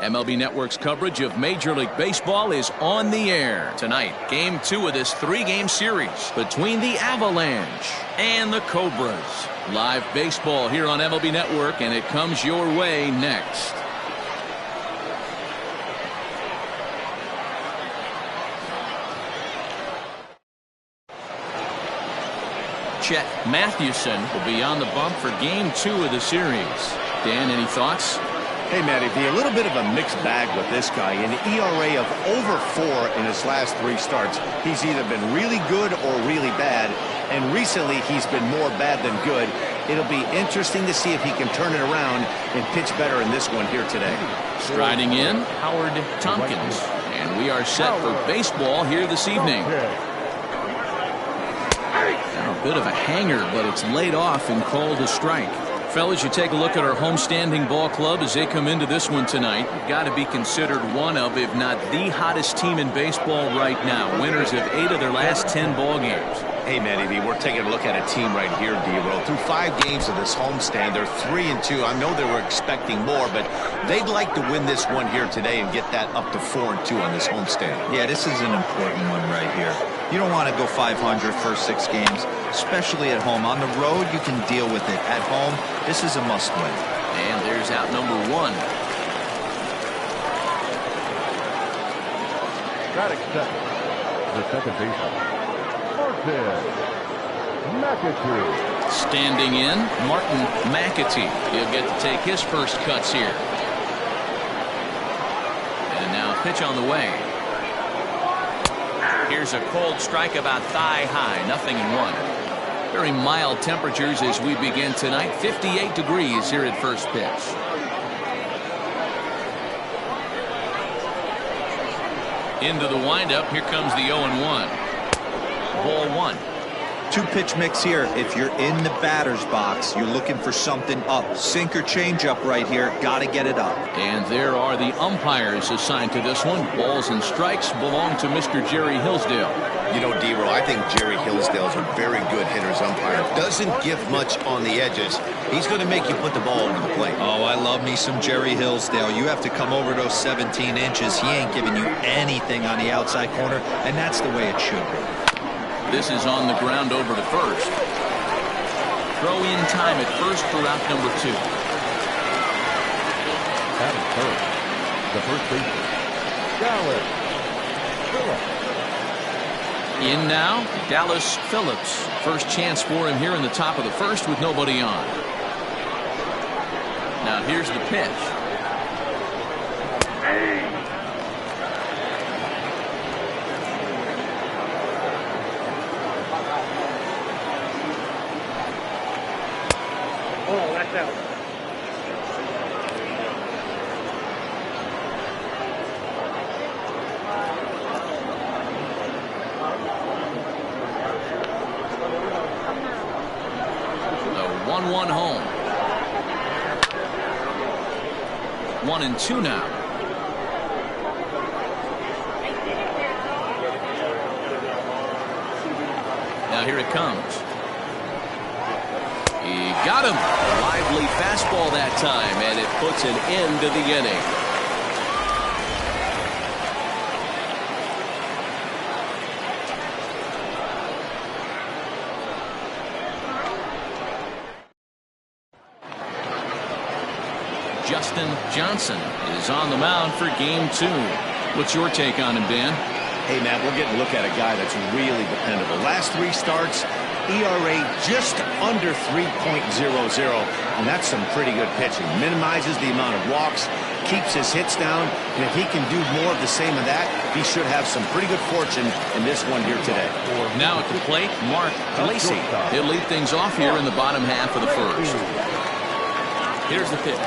MLB Network's coverage of Major League Baseball is on the air tonight. Game 2 of this 3-game series between the Avalanche and the Cobras. Live baseball here on MLB Network, and it comes your way next. Chet Mathewson will be on the bump for Game 2 of the series. Dan, any thoughts? Hey, Matty V, a little bit of a mixed bag with this guy. An ERA of over 4 in his last 3 starts. He's either been really good or really bad, and recently he's been more bad than good. It'll be interesting to see if he can turn it around and pitch better in this one here today. Striding in, Howard Tompkins. And we are set for baseball here this evening. A bit of a hanger, but it's laid off and called a strike. Fellas, you take a look at our homestanding ball club as they come into this one tonight. You've got to be considered one of, if not the hottest team in baseball right now. Winners of 8 of their last 10 ball games. Hey, Matty V, we're taking a look at a team right here, D-Roll. Through 5 games of this homestand, they're 3-2. I know they were expecting more, but they'd like to win this one here today and get that up to 4-2 on this homestand. Yeah, this is an important one right here. You don't want to go 500 first 6 games, especially at home. On the road, you can deal with it. At home, this is a must-win. And there's out number 1. That accepts the second baseman. McAtee. Standing in, Martin McAtee. He'll get to take his first cuts here. And now pitch on the way. Here's a cold strike about thigh high. 0-1. Very mild temperatures as we begin tonight. 58 degrees here at first pitch. Into the windup. Here comes the 0-1. Ball 1. 2-pitch mix here. If you're in the batter's box, you're looking for something up. Sink or change up right here. Got to get it up. And there are the umpires assigned to this one. Balls and strikes belong to Mr. Jerry Hillsdale. You know, D-Roll, I think Jerry Hillsdale's a very good hitter's umpire. Doesn't give much on the edges. He's going to make you put the ball over the plate. Oh, I love me some Jerry Hillsdale. You have to come over those 17 inches. He ain't giving you anything on the outside corner, and that's the way it should be. This is on the ground over to first. Throw in time at first for out number 2. Batting first, the first baseman, Dallas Phillips. In now, Dallas Phillips. First chance for him here in the top of the first with nobody on. Now here's the pitch. Oh, that's out. The 1-1 home. 1-2 now. Now here it comes. He got him. A lively fastball that time, and it puts an end to the inning. Justin Johnson is on the mound for Game 2. What's your take on him, Dan? Hey, Matt, we're getting a look at a guy that's really dependable. Last 3 starts, ERA just under 3.00, and that's some pretty good pitching. Minimizes the amount of walks, keeps his hits down, and if he can do more of the same of that, he should have some pretty good fortune in this one here today. Now at the plate, Mark Lacey. He'll lead things off here in the bottom half of the first. Here's the pitch.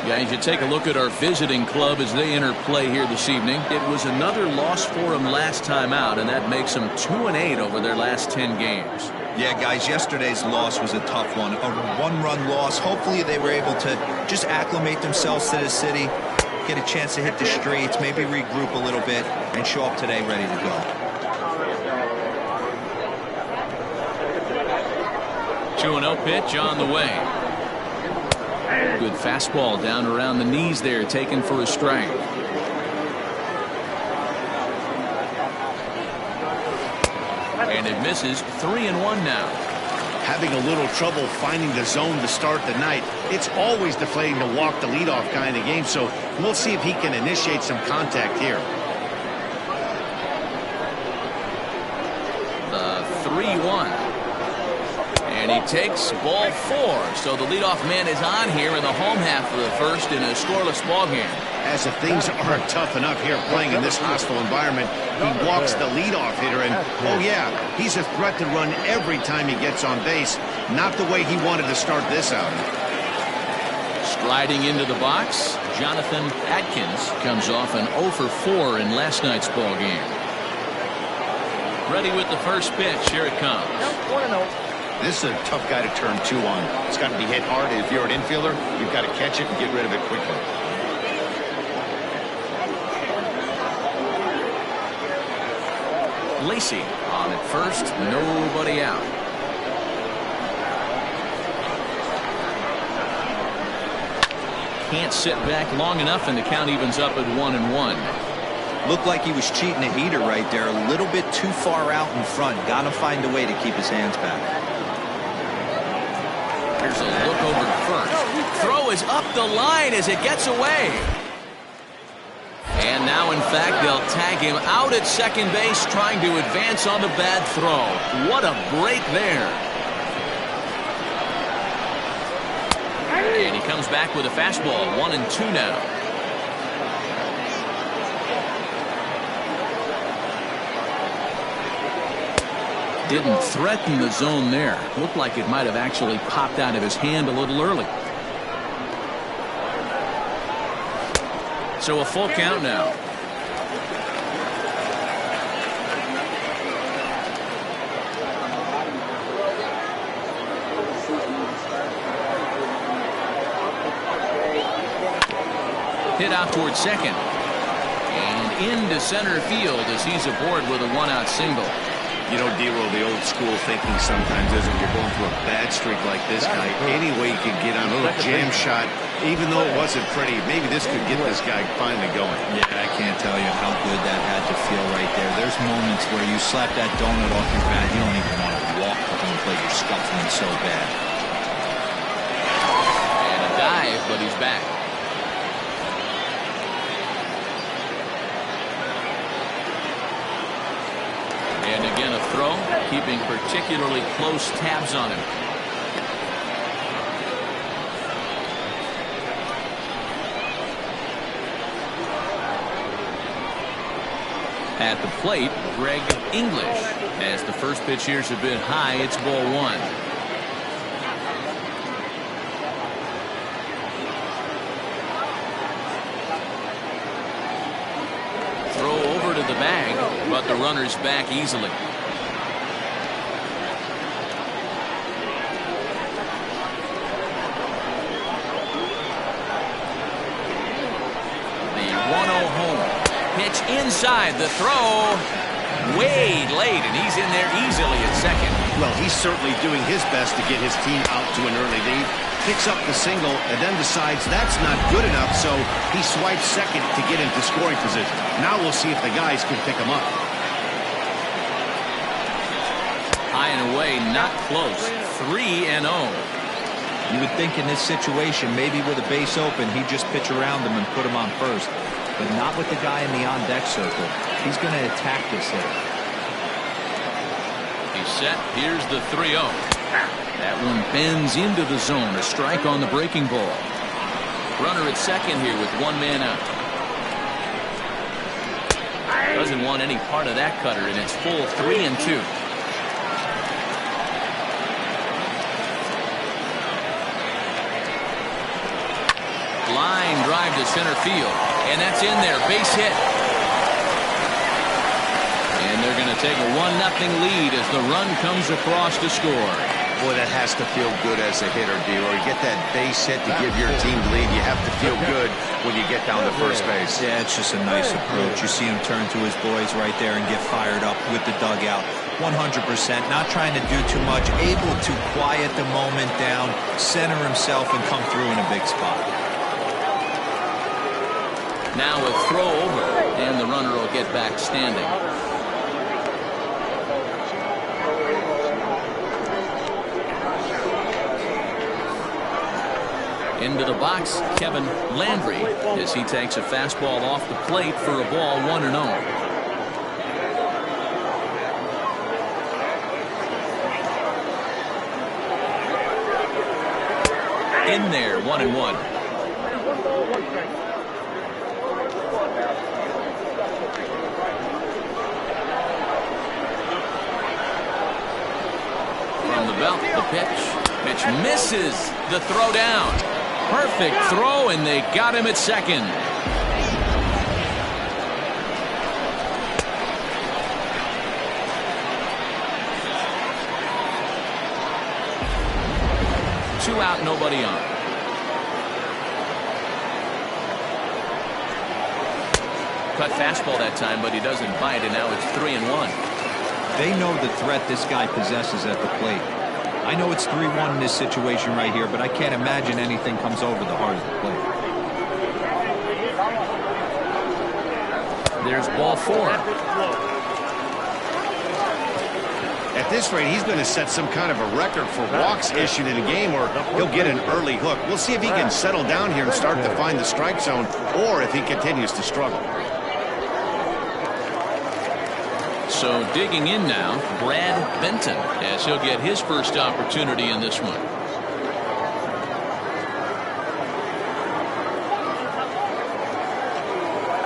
Guys, you take a look at our visiting club as they enter play here this evening. It was another loss for them last time out, and that makes them 2-8 over their last 10 games. Yeah, guys, yesterday's loss was a tough one. A 1-run loss. Hopefully they were able to just acclimate themselves to the city, get a chance to hit the streets, maybe regroup a little bit, and show up today ready to go. 2-0 pitch on the way. Good fastball down around the knees there, taken for a strike. And it misses. 3-1 now. Having a little trouble finding the zone to start the night. It's always deflating to walk the leadoff guy in the game, so we'll see if he can initiate some contact here. The 3-1. And he takes ball 4. So the leadoff man is on here in the home half of the first in a scoreless ball game. As if things aren't tough enough here playing in this hostile environment, he walks the leadoff hitter, and oh yeah, he's a threat to run every time he gets on base. Not the way he wanted to start this out. Striding into the box, Jonathan Atkins comes off an 0 for 4 in last night's ball game. Ready with the first pitch. Here it comes. This is a tough guy to turn 2 on. It's got to be hit hard, and if you're an infielder, you've got to catch it and get rid of it quickly. Lacey on at first, nobody out. Can't sit back long enough, and the count evens up at 1-1. Looked like he was cheating a heater right there, a little bit too far out in front. Got to find a way to keep his hands back. Here's a look over to first. Throw is up the line as it gets away. And now, in fact, they'll tag him out at second base, trying to advance on the bad throw. What a break there. And he comes back with a fastball. 1-2 now. Didn't threaten the zone there. Looked like it might have actually popped out of his hand a little early. So a full count now. Hit out towards second. And into center field as he's aboard with a 1-out single. You know, D-Roll, the old school thinking sometimes is when you're going through a bad streak like this guy, any way you can get on a little jam shot, even though it wasn't pretty, maybe this could get this guy finally going. Yeah, I can't tell you how good that had to feel right there. There's moments where you slap that donut off your bat, you don't even want to walk to home plate. You're scuffling so bad. And a dive, but he's back. And again, a throw, keeping particularly close tabs on him. At the plate, Greg English. As the first pitch here's a bit high, it's ball 1. The bag, but the runner's back easily. The 1-0 home pitch inside, the throw way late, and he's in there easily at second. Well, he's certainly doing his best to get his team out to an early lead. Picks up the single and then decides that's not good enough, so he swipes second to get into scoring position. Now we'll see if the guys can pick him up. High and away, not close. 3-0. You would think in this situation, maybe with a base open, he'd just pitch around him and put him on first. But not with the guy in the on-deck circle. He's going to attack this hitter. He's set. Here's the 3-0. That one bends into the zone. A strike on the breaking ball. Runner at second here with 1 man out. Doesn't want any part of that cutter, and it's full 3-2. Line drive to center field, and that's in there. Base hit. And they're going to take a 1-0 lead as the run comes across to score. Boy, that has to feel good as a hitter, D-Roy. You get that base hit to give your team the lead. You have to feel good when you get down to first base. Yeah, it's just a nice approach. You see him turn to his boys right there and get fired up with the dugout. 100%, not trying to do too much, able to quiet the moment down, center himself, and come through in a big spot. Now a throw over, and the runner will get back standing. Into the box, Kevin Landry, as he takes a fastball off the plate for a ball 1-0. In there, 1-1. From the belt, the pitch. Pitch misses. The throw down. Perfect throw, and they got him at second. Two out, nobody on. Cut fastball that time, but he doesn't bite, and now it's 3-1. They know the threat this guy possesses at the plate. I know it's 3-1 in this situation right here, but I can't imagine anything comes over the heart of the plate. There's ball 4. At this rate, he's going to set some kind of a record for walks issued in a game, or he'll get an early hook. We'll see if he can settle down here and start to find the strike zone, or if he continues to struggle. So digging in now, Brad Benton, as he'll get his first opportunity in this one.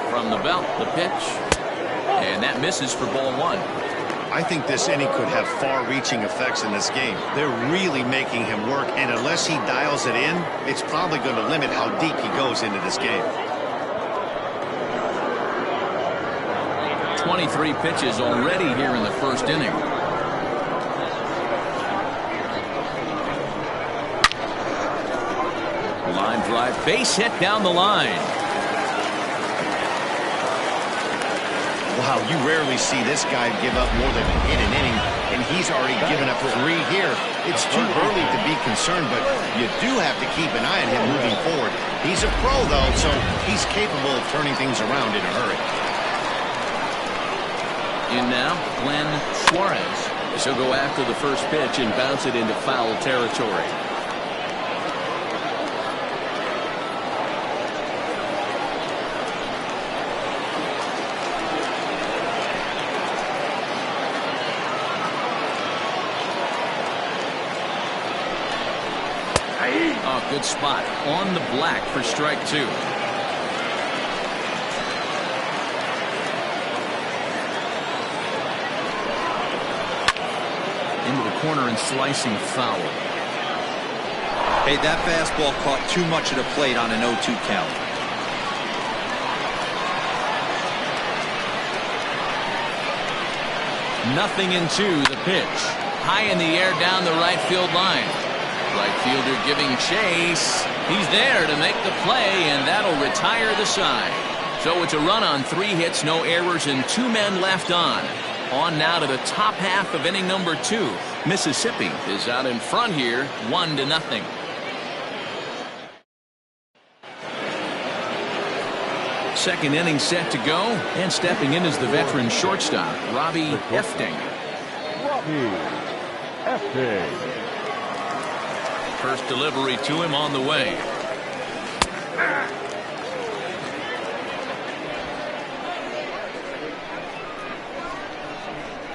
From the belt, the pitch, and that misses for ball 1. I think this inning could have far-reaching effects in this game. They're really making him work, and unless he dials it in, it's probably going to limit how deep he goes into this game. 23 pitches already here in the first inning. Line drive, base hit down the line. Wow, you rarely see this guy give up more than a hit an inning, and he's already given up 3 here. It's too early to be concerned, but you do have to keep an eye on him moving forward. He's a pro, though, so he's capable of turning things around in a hurry. In now, Glenn Suarez. He'll go after the first pitch and bounce it into foul territory. Oh, good spot on the black for strike 2. Into the corner and slicing foul. Hey, that fastball caught too much of the plate on an 0-2 count. Nothing in 2, the pitch. High in the air down the right field line. Right fielder giving chase. He's there to make the play, and that'll retire the side. So it's a run on 3 hits, no errors, and 2 men left on. On now to the top half of inning number 2. Mississippi is out in front here, 1-0. Second inning set to go, and stepping in is the veteran shortstop, Robbie Efting. First delivery to him on the way.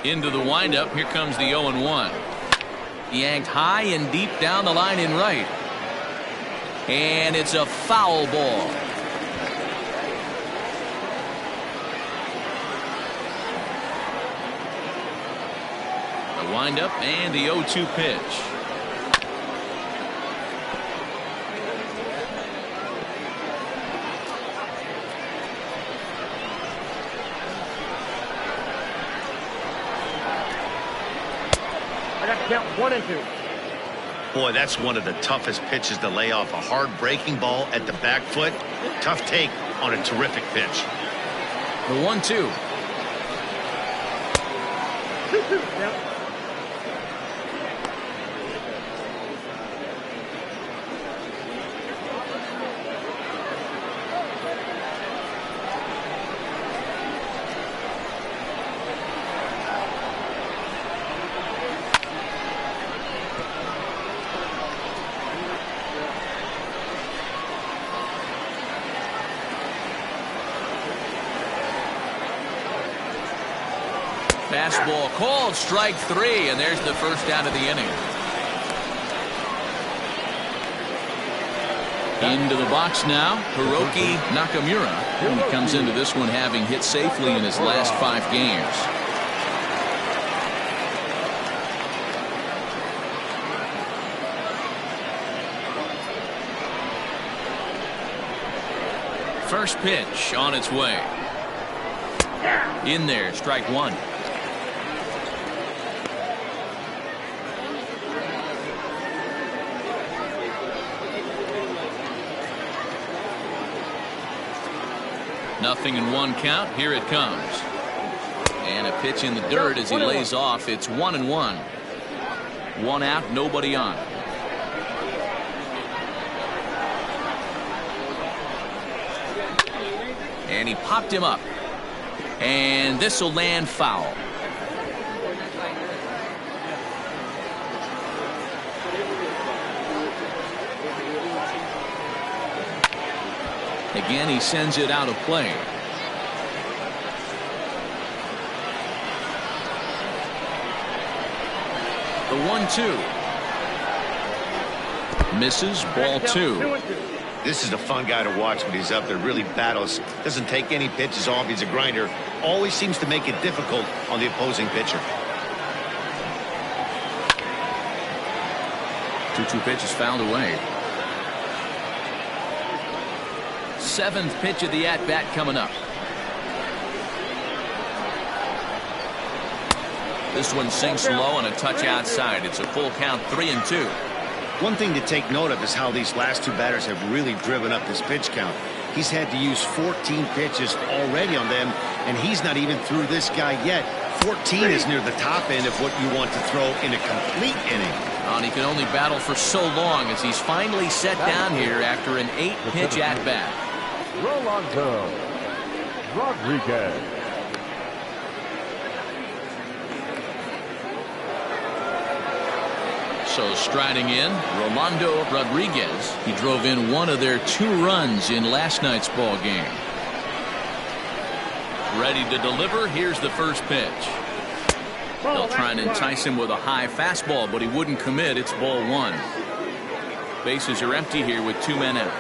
Into the windup. Here comes the 0-1. Yanked high and deep down the line in right. And it's a foul ball. The windup and the 0-2 pitch. I got to count 1 and 2. Boy, that's one of the toughest pitches to lay off. A hard breaking ball at the back foot. Tough take on a terrific pitch. The 1-2. Fastball called, strike 3, and there's the first out of the inning. Into the box now, Hiroki Nakamura. He comes into this one having hit safely in his last 5 games. First pitch on its way. In there, strike 1. Nothing in 1 count. Here it comes. And a pitch in the dirt as he lays off. It's 1-1. 1 out, nobody on. And he popped him up. And this will land foul. Again, he sends it out of play. The 1-2. Misses, ball 2. This is a fun guy to watch when he's up there. Really battles. Doesn't take any pitches off. He's a grinder. Always seems to make it difficult on the opposing pitcher. 2-2 pitch is fouled away. 7th pitch of the at-bat coming up. This one sinks low and a touch outside. It's a full count, 3-2. One thing to take note of is how these last 2 batters have really driven up this pitch count. He's had to use 14 pitches already on them, and he's not even through this guy yet. 14 is near the top end of what you want to throw in a complete inning. And he can only battle for so long as he's finally set down here after an 8-pitch at-bat. Rolando Rodriguez. So striding in, Rolando Rodriguez. He drove in one of their 2 runs in last night's ball game. Ready to deliver. Here's the first pitch. They'll try and entice him with a high fastball, but he wouldn't commit. It's ball 1. Bases are empty here with 2 men out.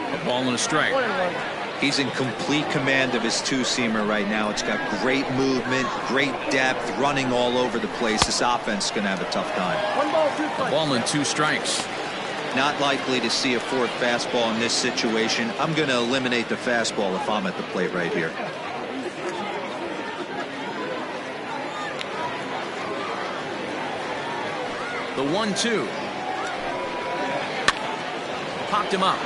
A ball and a strike. He's in complete command of his 2-seamer right now. It's got great movement, great depth, running all over the place. This offense is going to have a tough time. A ball and 2 strikes. Not likely to see a 4th fastball in this situation. I'm going to eliminate the fastball if I'm at the plate right here. The 1-2. Popped him up.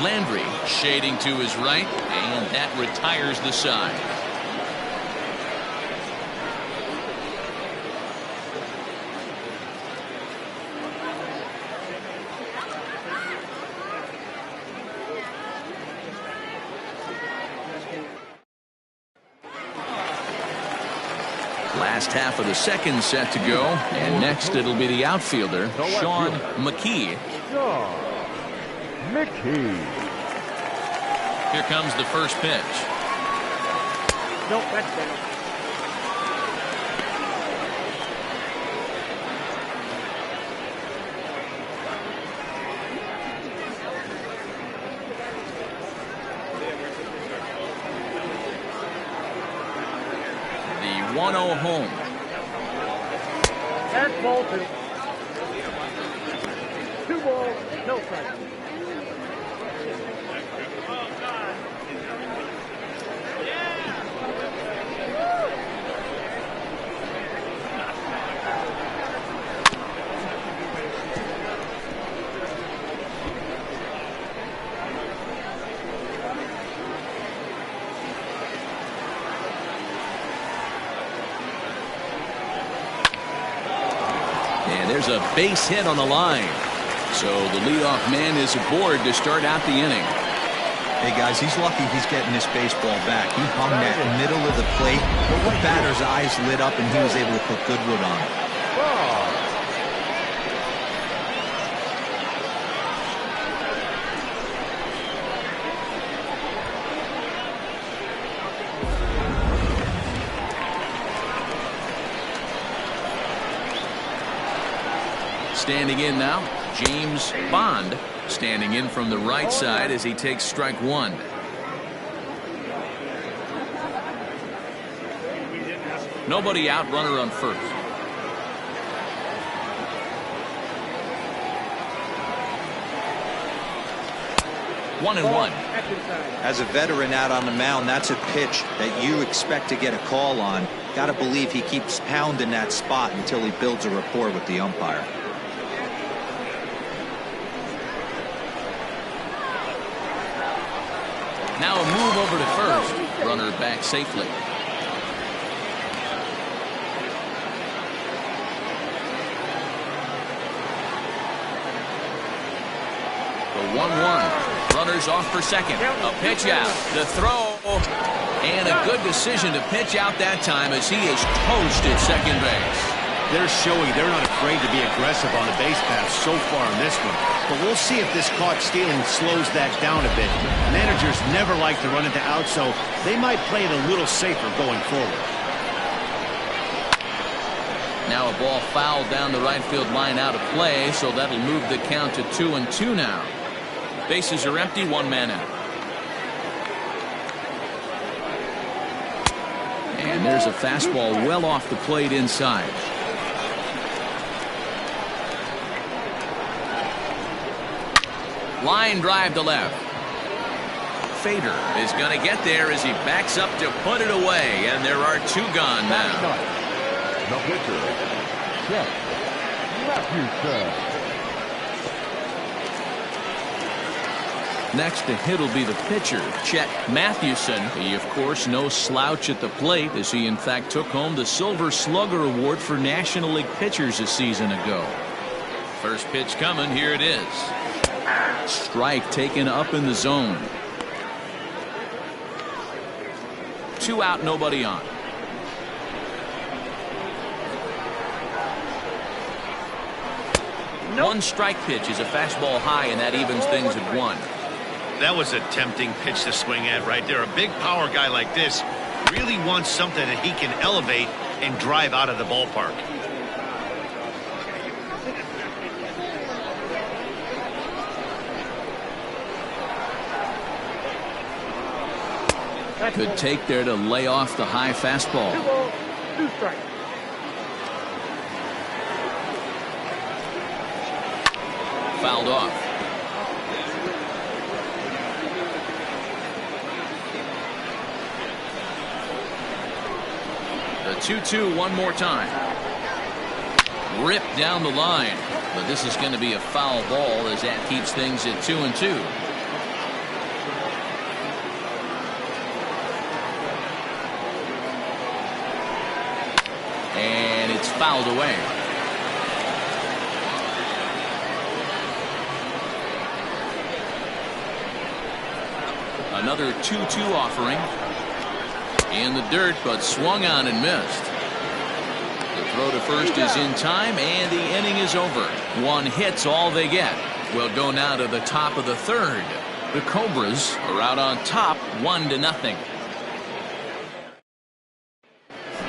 Landry shading to his right, and that retires the side. Last half of the second set to go, and next it'll be the outfielder, Sean McKee. Mickey. Here comes the first pitch. Nope, that's down. The 1-0 home. That's ball 2. 2 balls, no strikes. there's a base hit on the line. So the leadoff man is aboard to start out the inning. Hey, guys, he's lucky he's getting this baseball back. He hung that middle of the plate. The batter's eyes lit up, and he was able to put good wood on it. Standing in now, James Bond, standing in from the right side as he takes strike one. Nobody out, runner on first. One and one. As a veteran out on the mound, that's a pitch that you expect to get a call on. Got to believe he keeps pounding that spot until he builds a rapport with the umpire. Now a move over to first. Runner back safely. The 1-1. Runners off for second. A pitch out. The throw. And a good decision to pitch out that time as he is toast at second base. They're showing they're not afraid to be aggressive on the base path so far in this one. But we'll see if this caught stealing slows that down a bit. Managers never like to run into outs, so they might play it a little safer going forward. Now a ball fouled down the right field line out of play, so that'll move the count to 2-2 now. Bases are empty, one man out. And there's a fastball well off the plate inside. Line drive to left. Fader is going to get there as he backs up to put it away, and there are two gone now. The pitcher, Chet Mathewson. Next to hit will be the pitcher, Chet Mathewson. He, of course, no slouch at the plate, as he, in fact, took home the Silver Slugger Award for National League pitchers a season ago. First pitch coming. Here it is. Strike taken up in the zone. 2 out, nobody on. One strike pitch is a fastball high, and that evens things at 1. That was a tempting pitch to swing at right there. A big power guy like this really wants something that he can elevate and drive out of the ballpark. Good take there to lay off the high fastball. 2 balls, 2 strikes. Fouled off. The 2-2 one more time. Ripped down the line. But this is going to be a foul ball as that keeps things at 2-2. And it's fouled away. Another 2-2 offering. In the dirt, but swung on and missed. The throw to first is in time, and the inning is over. 1 hit's all they get. We'll go now to the top of the third. The Cobras are out on top, 1-0.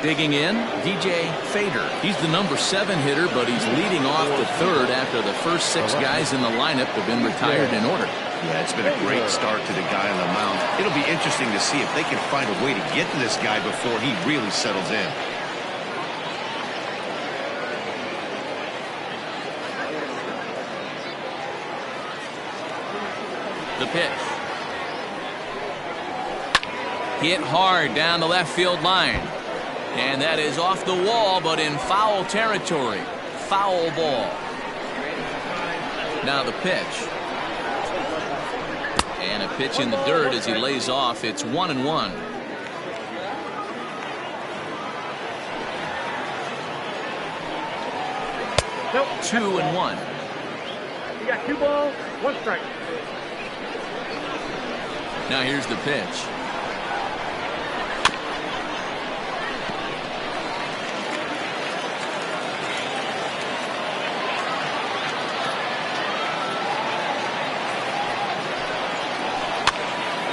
Digging in, DJ Fader. He's the number 7 hitter, but he's leading off the third after the first 6 guys in the lineup have been retired in order. Yeah, it's been a great start to the guy on the mound. It'll be interesting to see if they can find a way to get to this guy before he really settles in. The pitch. Hit hard down the left field line. And that is off the wall, but in foul territory. Foul ball. Now the pitch. And a pitch in the dirt as he lays off. It's 1-1. Nope. 2-1. You got 2 balls, 1 strike. Now here's the pitch.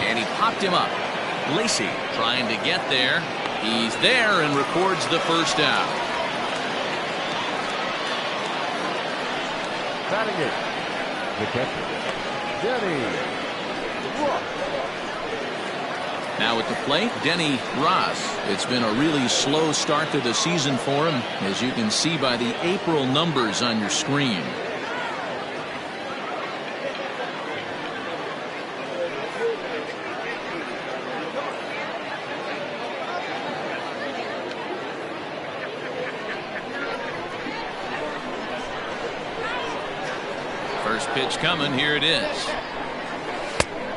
And he popped him up. Lacey trying to get there. He's there and records the first out. Batting it, the catcher, Denny Ross. Now at the plate, Denny Ross. It's been a really slow start to the season for him, as you can see by the April numbers on your screen. First pitch coming. Here it is.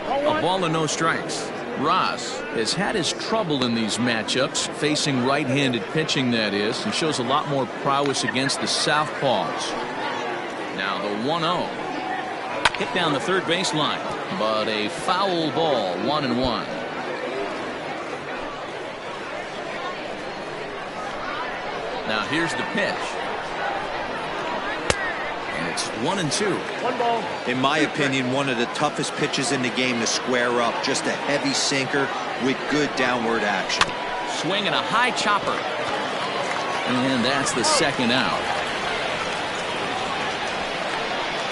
A ball and no strikes. Ross has had his trouble in these matchups, facing right-handed pitching, that is. He shows a lot more prowess against the southpaws. Now the 1-0. Hit down the third baseline, but a foul ball, 1-1. Now here's the pitch. And it's 1-2. 1 ball. In my opinion, one of the toughest pitches in the game to square up. Just a heavy sinker with good downward action. Swinging a high chopper. And that's the second out.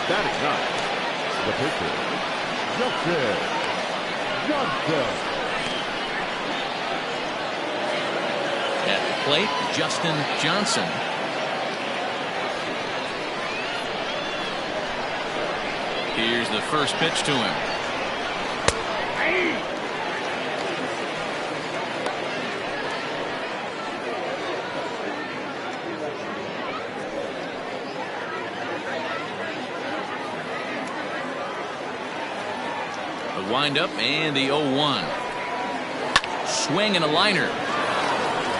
Batting ninth, the pitcher, Justin Johnson. At the plate, Justin Johnson. Here's the first pitch to him. The windup and the 0-1. Swing and a liner.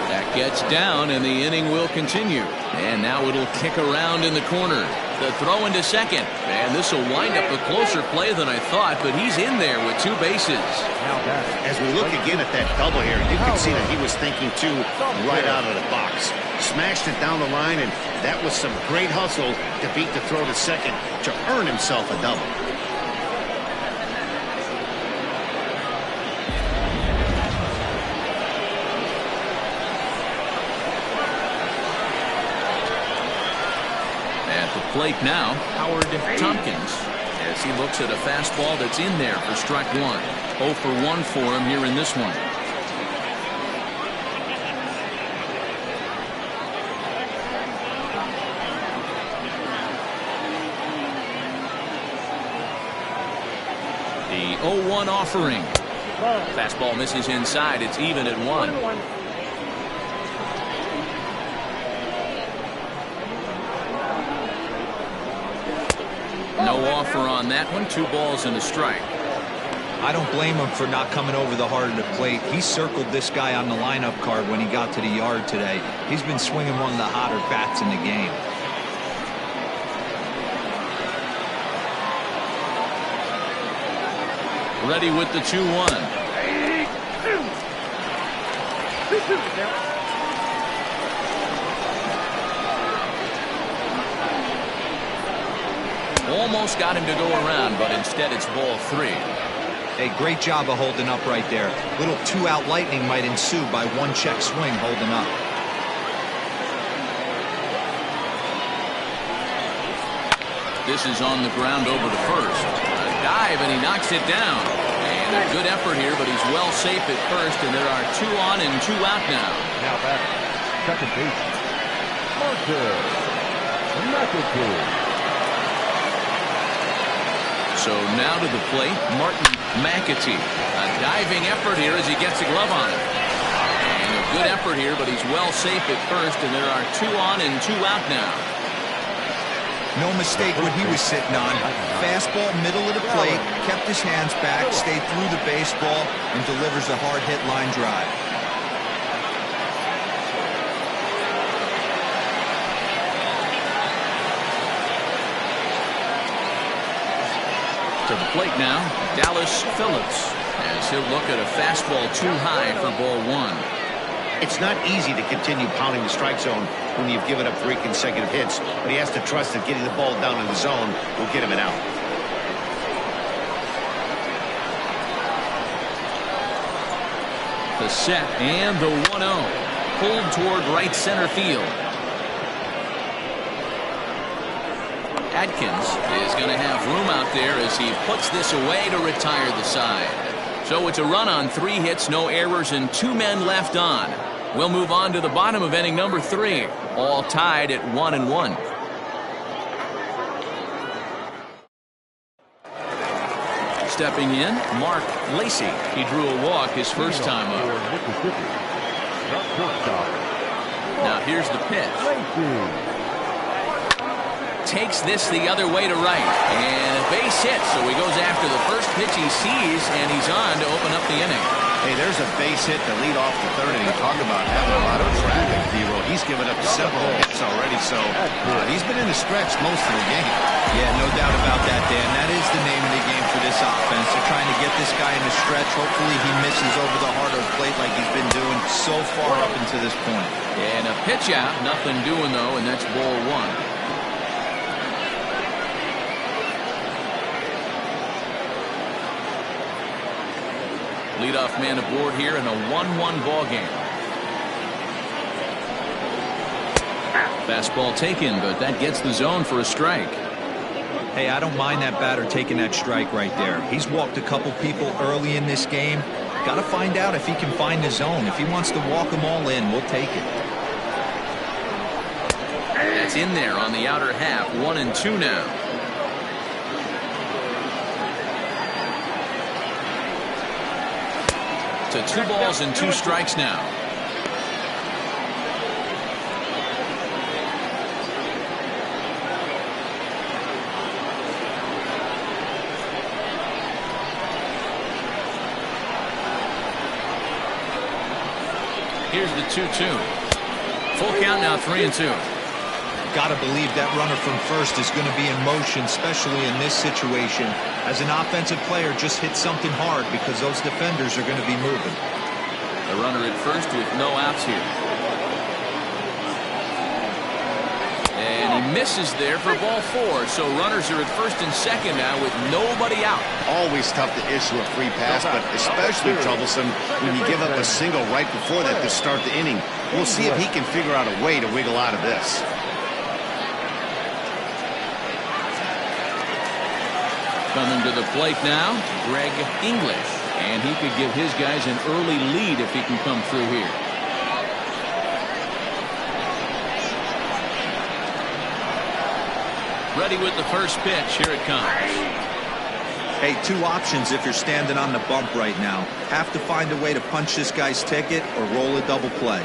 That gets down, and the inning will continue. And now it'll kick around in the corner. The throw into second. And this will wind up a closer play than I thought, but he's in there with 2 bases. As we look again at that double here, you can see that he was thinking too right out of the box. Smashed it down the line, and that was some great hustle to beat the throw to second to earn himself a double. Plate now, Howard Tompkins, as he looks at a fastball that's in there for strike 1. 0 for 1 for him here in this one. The 0-1 offering. Fastball misses inside. It's even at 1. No offer on that one. 2 balls and a strike. I don't blame him for not coming over the heart of the plate. He circled this guy on the lineup card when he got to the yard today. He's been swinging one of the hotter bats in the game. Ready with the 2-1. Almost got him to go around, but instead it's ball 3. Hey, great job of holding up right there. Little 2-out lightning might ensue by 1 check swing holding up. This is on the ground over to first. A dive, and he knocks it down. And a good effort here, but he's well safe at first, and there are 2 on and 2 out now. Now back, second base, Martin. So now to the plate, Martin McAtee. A diving effort here as he gets a glove on it. And a good effort here, but he's well safe at first, and there are 2 on and 2 out now. No mistake what he was sitting on. Fastball, middle of the plate, kept his hands back, stayed through the baseball, and delivers a hard-hit line drive. To the plate now, Dallas Phillips, as he'll look at a fastball too high for ball one. It's not easy to continue pounding the strike zone when you've given up 3 consecutive hits, but he has to trust that getting the ball down in the zone will get him an out. The set and the 1-0. Pulled toward right center field. Atkins is going to have room out there as he puts this away to retire the side. So it's a run on 3 hits, no errors, and 2 men left on. We'll move on to the bottom of inning number 3, all tied at 1-1. Stepping in, Mark Lacey. He drew a walk his first time up. Now here's the pitch. Takes this the other way to right, and a base hit, so he goes after the first pitch he sees, and he's on to open up the inning. Hey, there's a base hit to lead off the 3rd inning. Talk about having a lot of traffic, D-Roll. He's given up several hits already, so he's been in the stretch most of the game. Yeah, no doubt about that, Dan. That is the name of the game for this offense. They're trying to get this guy in the stretch. Hopefully he misses over the heart of the plate like he's been doing so far up until this point. And a pitch out, nothing doing, though, and that's ball 1. Leadoff man aboard here in a 1-1 ball game. Fastball taken, but that gets the zone for a strike. Hey, I don't mind that batter taking that strike right there. He's walked a couple people early in this game. Got to find out if he can find the zone. If he wants to walk them all in, we'll take it. That's in there on the outer half. 1-2 now. To 2 balls and 2 strikes now. Here's the 2-2. Full count now, 3-2. Got to believe that runner from first is going to be in motion, especially in this situation. As an offensive player, just hit something hard because those defenders are going to be moving. The runner at first with no outs here. And he misses there for ball 4. So runners are at first and second now with nobody out. Always tough to issue a free pass, but especially troublesome when you give up a single right before that to start the inning. We'll see if he can figure out a way to wiggle out of this. Coming to the plate now, Greg English. And he could give his guys an early lead if he can come through here. Ready with the first pitch. Here it comes. Hey, 2 options if you're standing on the bump right now. Have to find a way to punch this guy's ticket or roll a double play.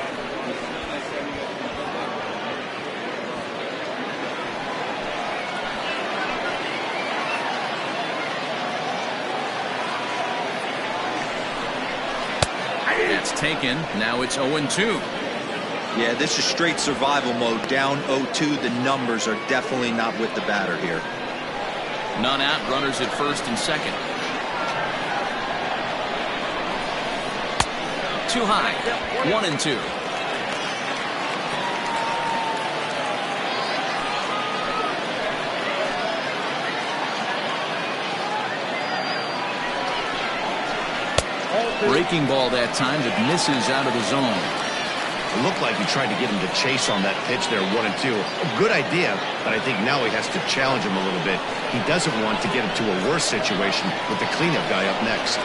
That's taken. Now it's 0-2. Yeah, this is straight survival mode. Down 0-2. The numbers are definitely not with the batter here. None out. Runners at first and second. Too high. 1-2. Breaking ball that time that misses out of the zone. It looked like he tried to get him to chase on that pitch there, 1-2. A good idea, but I think now he has to challenge him a little bit. He doesn't want to get him to a worse situation with the cleanup guy up next.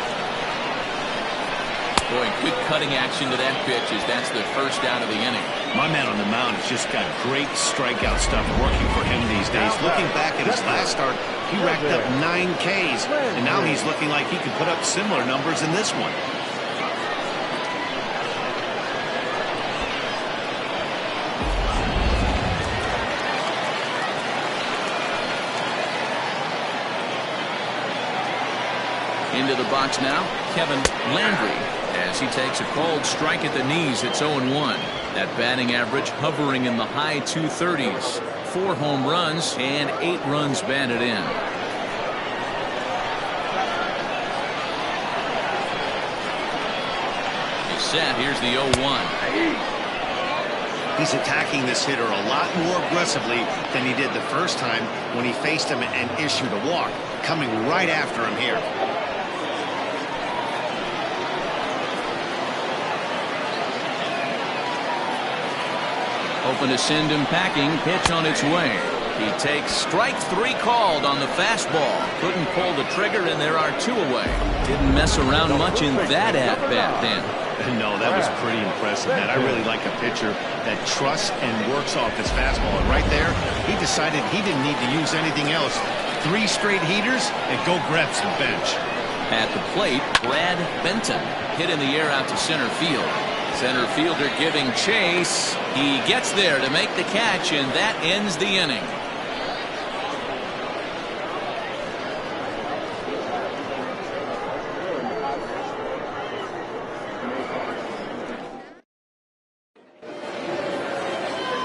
Boy, good cutting action to that pitch as that's the first out of the inning. My man on the mound has just got great strikeout stuff working for him these days. Looking back at his last start, he racked up 9 Ks, and now he's looking like he can put up similar numbers in this one. Into the box now, Kevin Landry, as he takes a called strike at the knees. It's 0-1. That batting average hovering in the high 230s. 4 home runs and 8 runs batted in. set. Here's the 0-1. He's attacking this hitter a lot more aggressively than he did the first time when he faced him and issued a walk. Coming right after him here. Hoping to send him packing. Pitch on its way. He takes strike 3 called on the fastball. Couldn't pull the trigger, and there are 2 away. Didn't mess around much in that at-bat then. No, that was pretty impressive, man. I really like a pitcher that trusts and works off his fastball. And right there, he decided he didn't need to use anything else. 3 straight heaters and go grab some bench. At the plate, Brad Benton hit in the air out to center field. Center fielder giving chase. He gets there to make the catch, and that ends the inning.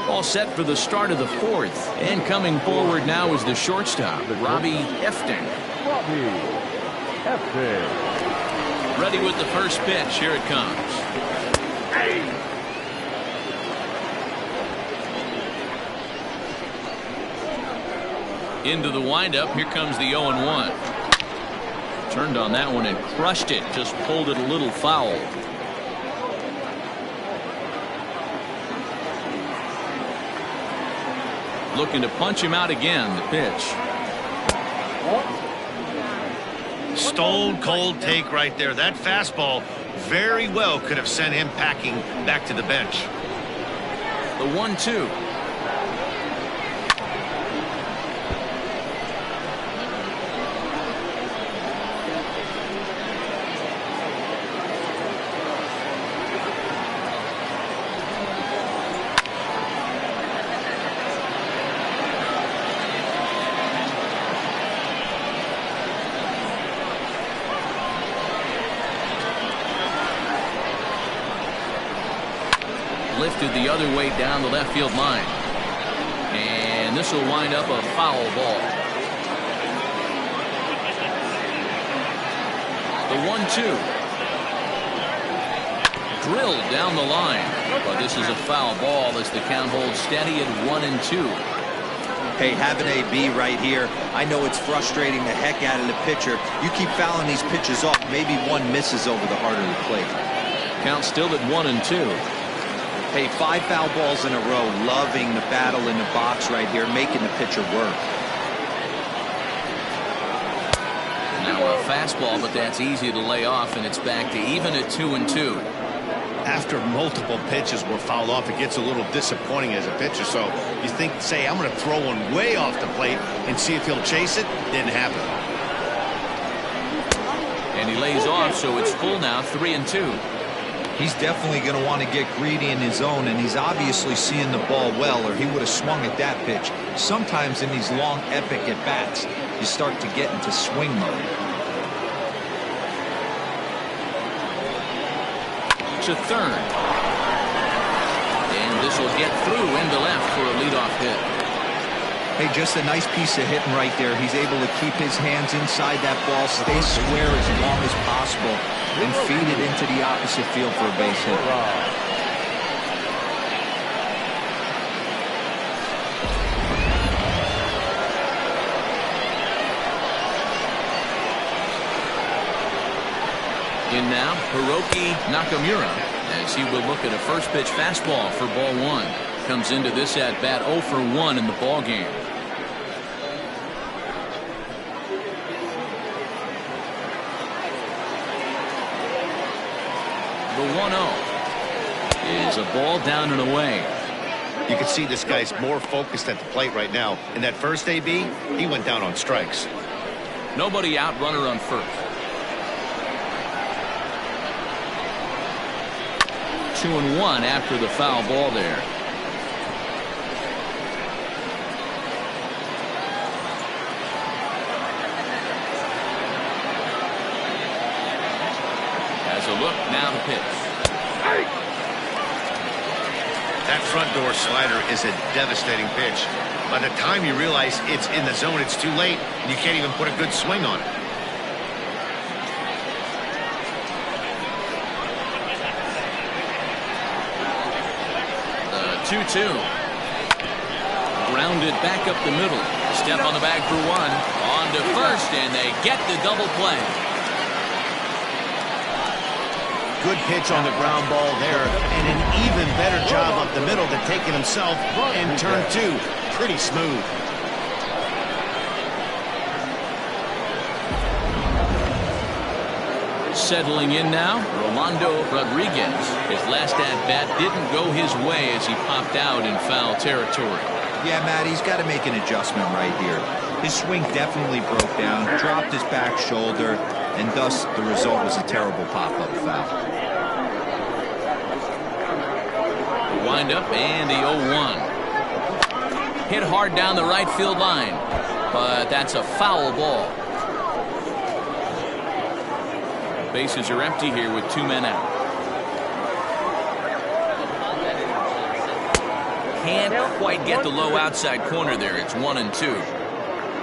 All set for the start of the 4th. And coming forward now is the shortstop, Robbie Efting. Ready with the first pitch. Here it comes. Into the windup. Here comes the 0-1. Turned on that one and crushed it. Just pulled it a little foul. Looking to punch him out again. The pitch. Stone cold take right there. That fastball very well could have sent him packing back to the bench. The 1-2. Lifted the other way down the left field line. And this will wind up a foul ball. The 1-2. Drilled down the line. But this is a foul ball as the count holds steady at 1-2. Hey, have an AB right here. I know it's frustrating the heck out of the pitcher. You keep fouling these pitches off. Maybe one misses over the heart of the plate. Count still at 1-2. Hey, 5 foul balls in a row. Loving the battle in the box right here, making the pitcher work. Now a fastball, but that's easy to lay off, and it's back to even at 2-2. After multiple pitches were fouled off, it gets a little disappointing as a pitcher. So you think, say, I'm going to throw one way off the plate and see if he'll chase it. Didn't happen. And he lays off, so it's full now, 3-2. He's definitely going to want to get greedy in his zone, and he's obviously seeing the ball well, or he would have swung at that pitch. Sometimes in these long, epic at-bats, you start to get into swing mode. To third. And this will get through into left for a leadoff hit. Hey, just a nice piece of hitting right there. He's able to keep his hands inside that ball, stay square as long as possible, and feed it into the opposite field for a base hit. In now, Hiroki Nakamura, as he will look at a first pitch fastball for ball 1. Comes into this at bat 0 for 1 in the ball game. The 1-0 is a ball down and away. You can see this guy's more focused at the plate right now. In that first AB, he went down on strikes. Nobody out, runner on first. 2-1 after the foul ball there. Has a look, now the pitch. That front door slider is a devastating pitch. By the time you realize it's in the zone, it's too late, and you can't even put a good swing on it. 2-2. Grounded back up the middle. Step on the bag for one. On to first, and they get the double play. Good pitch on the ground ball there, and an even better job up the middle to take it himself, and turn two. Pretty smooth. Settling in now, Rolando Rodriguez. His last at-bat didn't go his way as he popped out in foul territory. Yeah, Matt, he's got to make an adjustment right here. His swing definitely broke down, dropped his back shoulder, and thus the result was a terrible pop-up foul. Wind up and the 0-1. Hit hard down the right field line, but that's a foul ball. Bases are empty here with 2 men out. Can't quite get the low outside corner there. It's 1-2.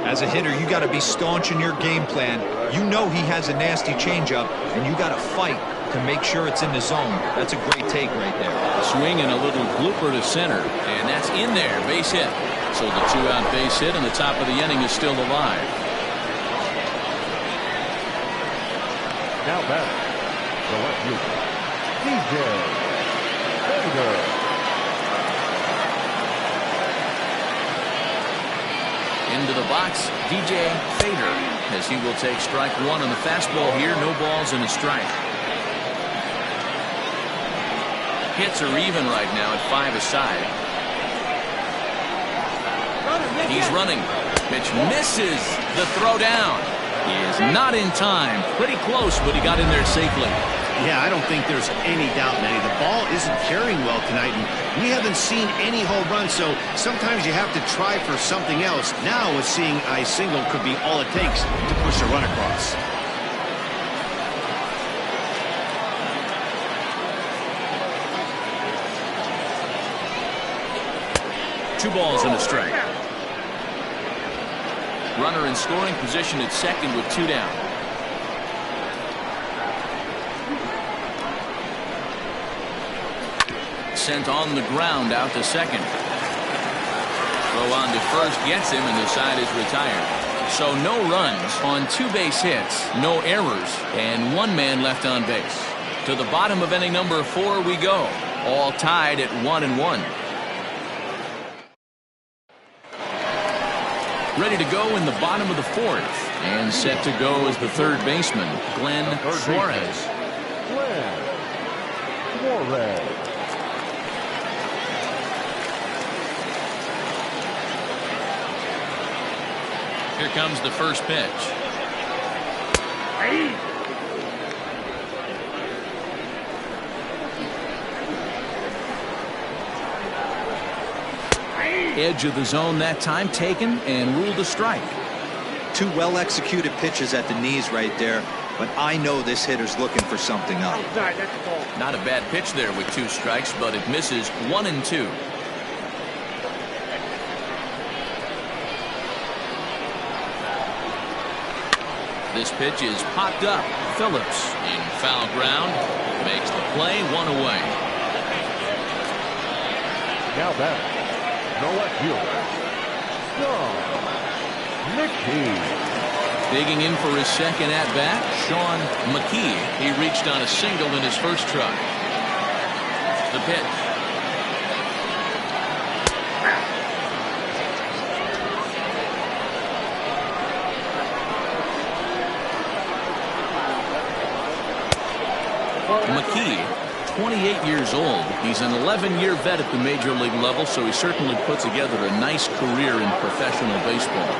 As a hitter, you got to be staunch in your game plan. You know he has a nasty changeup, and you got to fight to make sure it's in the zone. That's a great take right there. Swing and a little blooper to center, and that's in there. Base hit. So the 2-out base hit, and the top of the inning is still alive. Now back, the left fielder, DJ Fader. Into the box, DJ Fader, as he will take strike one on the fastball here. No balls and a strike. Hits are even right now at 5 aside. He's running. Pitch misses. The throw down. He is not in time. Pretty close, but he got in there safely. Yeah, I don't think there's any doubt, Manny. The ball isn't carrying well tonight, and we haven't seen any home runs, so sometimes you have to try for something else. Now, with seeing a single could be all it takes to push a run across. Two balls and a strike. Runner in scoring position at second with 2 down. Sent on the ground out to second. Throw on to first gets him, and the side is retired. So no runs on 2 base hits, no errors, and 1 man left on base. To the bottom of inning number 4 we go, all tied at 1-1. Ready to go in the bottom of the 4th, and set to go as the third baseman, Glenn Suarez. Glenn Suarez. Here comes the first pitch. Edge of the zone that time taken and ruled a strike. 2 well-executed pitches at the knees right there, but I know this hitter's looking for something up. Not a bad pitch there with 2 strikes, but it misses 1-2. This pitch is popped up. Phillips in foul ground makes the play, 1 away. Now back, the left fielder, Sean McKee. Digging in for his second at-bat, Sean McKee. He reached on a single in his first try. The pitch. McKee, 28 years old. He's an 11-year vet at the major league level, so he certainly put together a nice career in professional baseball.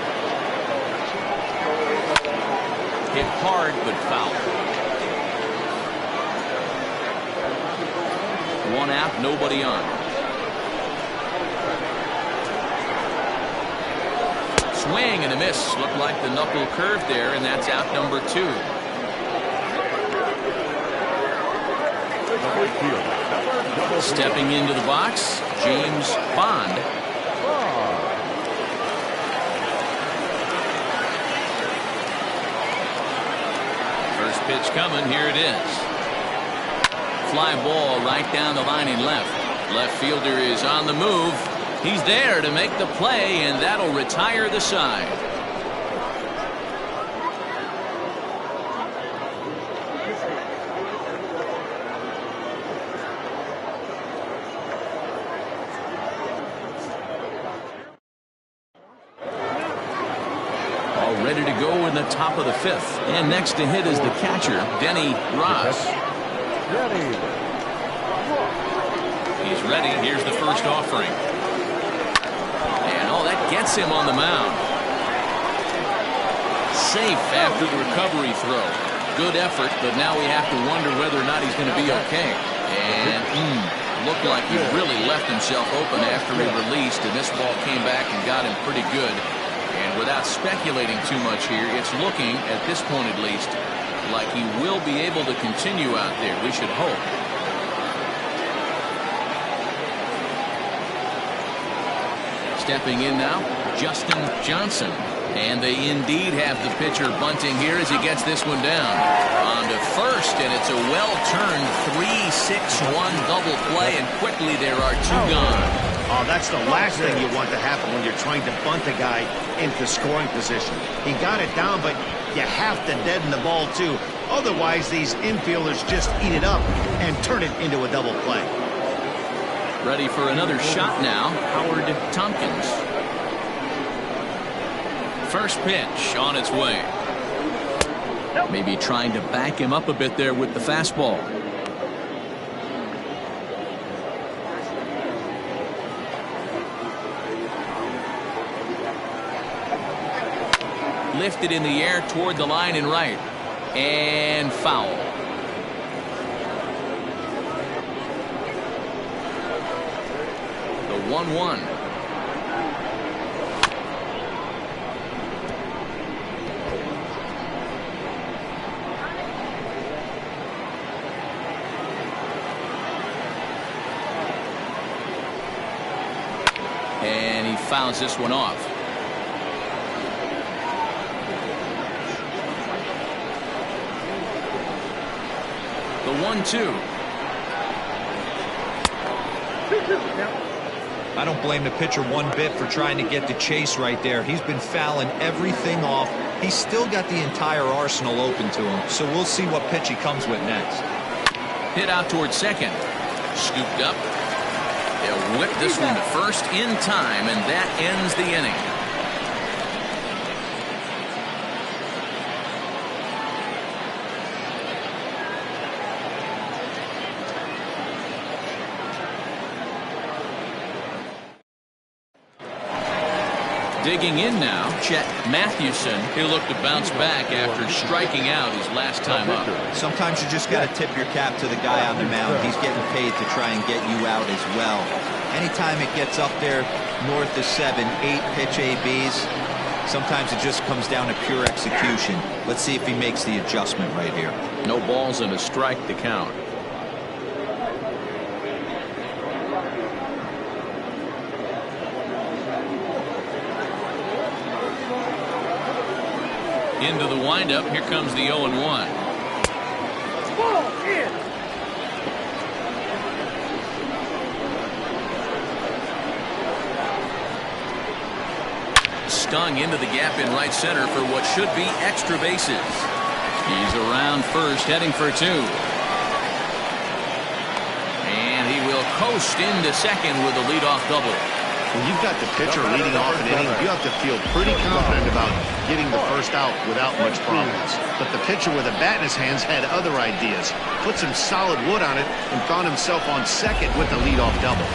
Hit hard, but foul. 1 out, nobody on. Swing and a miss. Looked like the knuckle curve there, and that's out number 2. Stepping into the box, James Bond. First pitch coming, here it is. Fly ball right down the line in left. Left fielder is on the move. He's there to make the play, and that'll retire the side. All ready to go in the top of the 5th. And next to hit is the catcher, Denny Ross. He's ready. Here's the first offering. And oh, that gets him on the mound. Safe after the recovery throw. Good effort, but now we have to wonder whether or not he's going to be okay. And looked like he really left himself open after he released, and this ball came back and got him pretty good. And without speculating too much here, it's looking, at this point at least, like he will be able to continue out there. We should hope. Stepping in now, Justin Johnson. And they indeed have the pitcher bunting here as he gets this one down. On to first, and it's a well-turned 3-6-1 double play, and quickly there are 2 gone. Oh, that's the last thing you want to happen when you're trying to bunt a guy into scoring position. He got it down, but you have to deaden the ball, too. Otherwise, these infielders just eat it up and turn it into a double play. Ready for another shot now, Howard Tompkins. First pitch on its way. Maybe trying to back him up a bit there with the fastball. Lifted in the air toward the line and right. And foul. The 1-1. And he fouls this one off. The 1-2. I don't blame the pitcher one bit for trying to get the chase right there. He's been fouling everything off. He's still got the entire arsenal open to him, so we'll see what pitch he comes with next. Hit out towards second. Scooped up. They'll whip this one to first in time, and that ends the inning. Digging in now, Chet Mathewson. He'll look to bounce back after striking out his last time up. Sometimes you just got to tip your cap to the guy on the mound. He's getting paid to try and get you out as well. Anytime it gets up there north of 7, 8 pitch ABs, sometimes it just comes down to pure execution. Let's see if he makes the adjustment right here. No balls and a strike to count. Into the windup. Here comes the 0-1. Ball in. Stung into the gap in right center for what should be extra bases. He's around first, heading for 2. And he will coast into second with a leadoff double. When you've got the pitcher leading off an inning, you have to feel pretty confident about getting the first out without much problems. But the pitcher with a bat in his hands had other ideas. Put some solid wood on it and found himself on second with the leadoff double.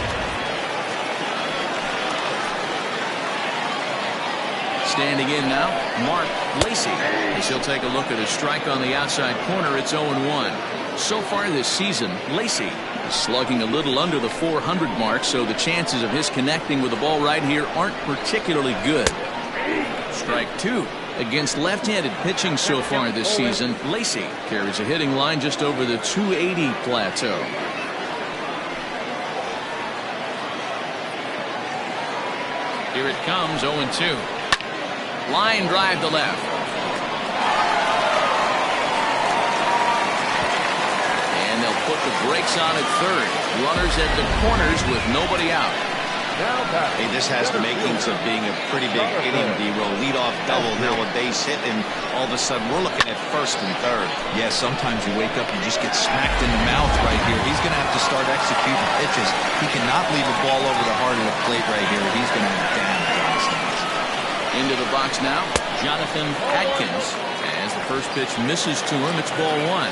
Standing in now, Mark Lacey. As he'll take a look at a strike on the outside corner, it's 0-1. So far this season, Lacey is slugging a little under the 400 mark, so the chances of his connecting with the ball right here aren't particularly good. Strike 2. Against left-handed pitching so far this season, Lacey carries a hitting line just over the 280 plateau. Here it comes, 0-2. Line drive to left. And they'll put the brakes on at third. Runners at the corners with nobody out. Hey, this has the makings of being a pretty big inning, D-Roll. Lead-off double, now a base hit, and all of a sudden we're looking at first and third. Yeah, sometimes you wake up and just get smacked in the mouth right here. He's going to have to start executing pitches. He cannot leave a ball over the heart of the plate right here. He's going to have damage on his hands. Into the box now, Jonathan Atkins. As the first pitch misses to him, it's ball one.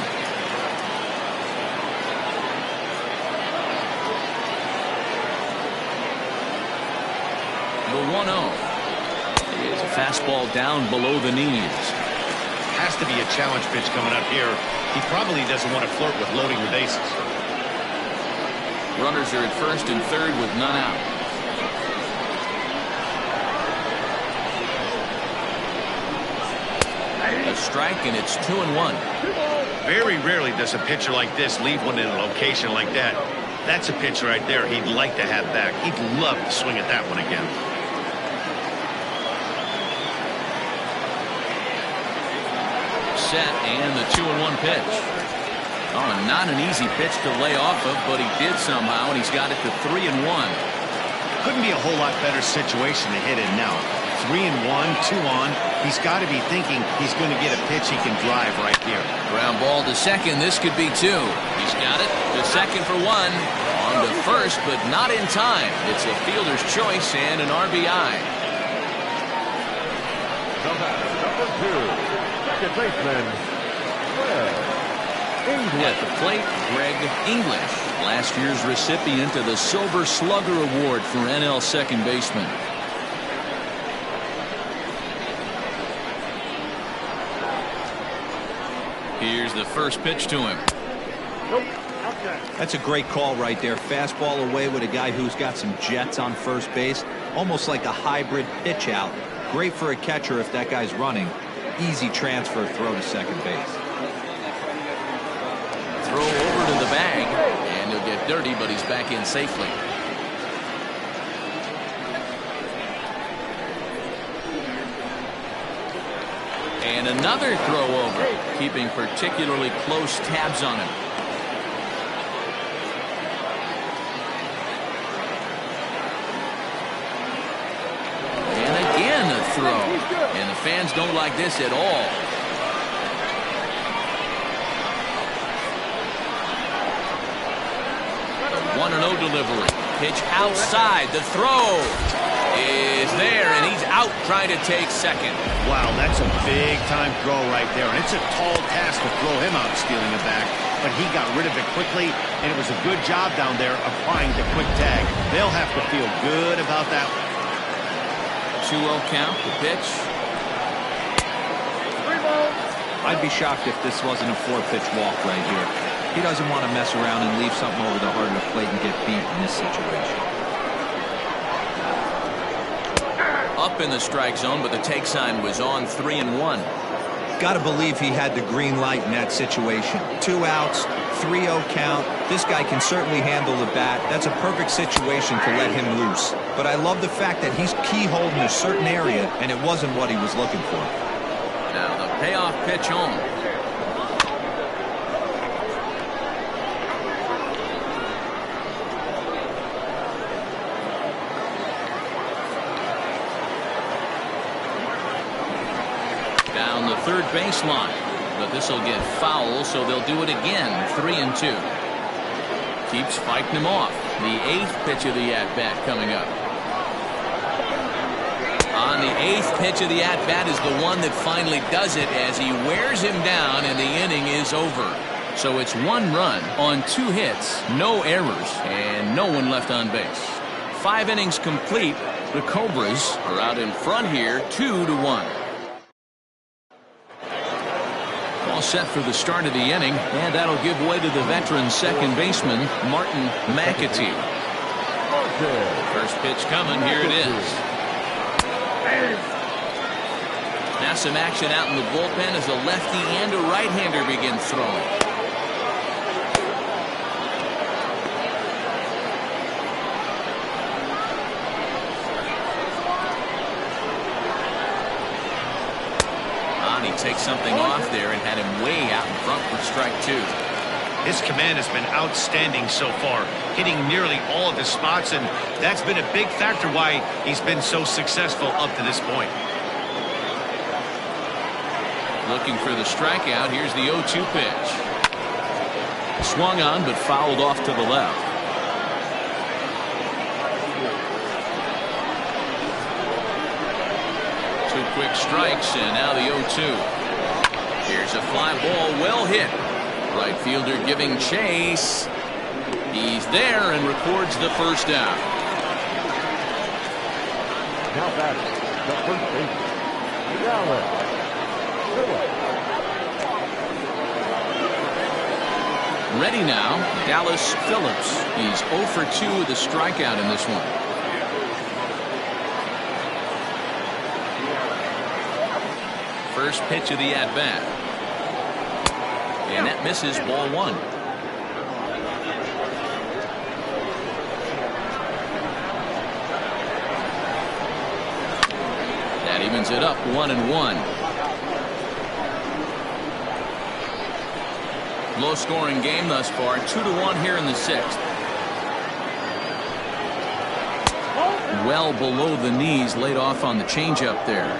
The 1-0 is a fastball down below the knees. Has to be a challenge pitch coming up here. He probably doesn't want to flirt with loading the bases. Runners are at first and third with none out. A strike, and it's 2-1. Very rarely does a pitcher like this leave one in a location like that. That's a pitch right there he'd like to have back. He'd love to swing at that one again. Set, and the 2-1 pitch. Oh, not an easy pitch to lay off of, but he did somehow, and he's got it to 3-1. Couldn't be a whole lot better situation to hit in now. 3-1, 2 on. He's got to be thinking he's going to get a pitch he can drive right here. Ground ball to second. This could be two. He's got it to second for one. On to first, but not in time. It's a fielder's choice and an RBI. Number 2. Second baseman, At the plate, Greg English, last year's recipient of the Silver Slugger Award for NL second baseman. Here's the first pitch to him. That's a great call right there. Fastball away with a guy who's got some jets on first base. Almost like a hybrid pitch out. Great for a catcher if that guy's running. Easy transfer throw to second base. Throw over to the bag, and he'll get dirty, but he's back in safely. And another throw over, keeping particularly close tabs on him. And again a throw. And the fans don't like this at all. The 1-0 delivery. Pitch outside. The throw is there, and he's out trying to take second. Wow, that's a big-time throw right there. And it's a tall task to throw him out stealing it back. But he got rid of it quickly, and it was a good job down there applying the quick tag. They'll have to feel good about that one. 2-0 count, the pitch. I'd be shocked if this wasn't a 4-pitch walk right here. He doesn't want to mess around and leave something over the heart of the plate and get beat in this situation. Up in the strike zone, but the take sign was on. 3-1. Got to believe he had the green light in that situation. 2 outs, 3-0 count. This guy can certainly handle the bat. That's a perfect situation to let him loose. But I love the fact that he's keyholed in a certain area, and it wasn't what he was looking for. Now the payoff pitch home. Down the third baseline, but this will get foul, so they'll do it again. 3-2. Keeps fighting him off. The 8th pitch of the at-bat coming up. On the 8th pitch of the at-bat is the one that finally does it as he wears him down, and the inning is over. So it's 1 run on 2 hits, no errors, and no one left on base. 5 innings complete. The Cobras are out in front here, 2-1. All set for the start of the inning, and that'll give way to the veteran second baseman, Martin McAtee. First pitch coming, here it is. Now some action out in the bullpen as a lefty and a right-hander begin throwing. Takes something off there and had him way out in front for strike 2. His command has been outstanding so far, hitting nearly all of his spots, and that's been a big factor why he's been so successful up to this point. Looking for the strikeout. Here's the 0-2 pitch. Swung on, but fouled off to the left. Two quick strikes, and now the 0-2. Here's a fly ball, well hit. Right fielder giving chase. He's there and records the first down. Now batting, the first baseman, Dallas. Ready now, Dallas Phillips. He's 0 for 2 with a strikeout in this one. First pitch of the at-bat. And that misses, ball 1. That evens it up, 1-1. Low-scoring game thus far, 2-1 here in the 6th. Well below the knees, laid off on the changeup there.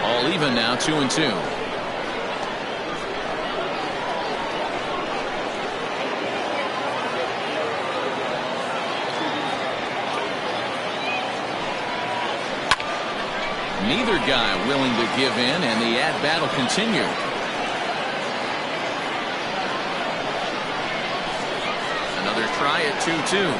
All even now, 2-2. Neither guy willing to give in, and the at-bat will continue. Another try at 2-2.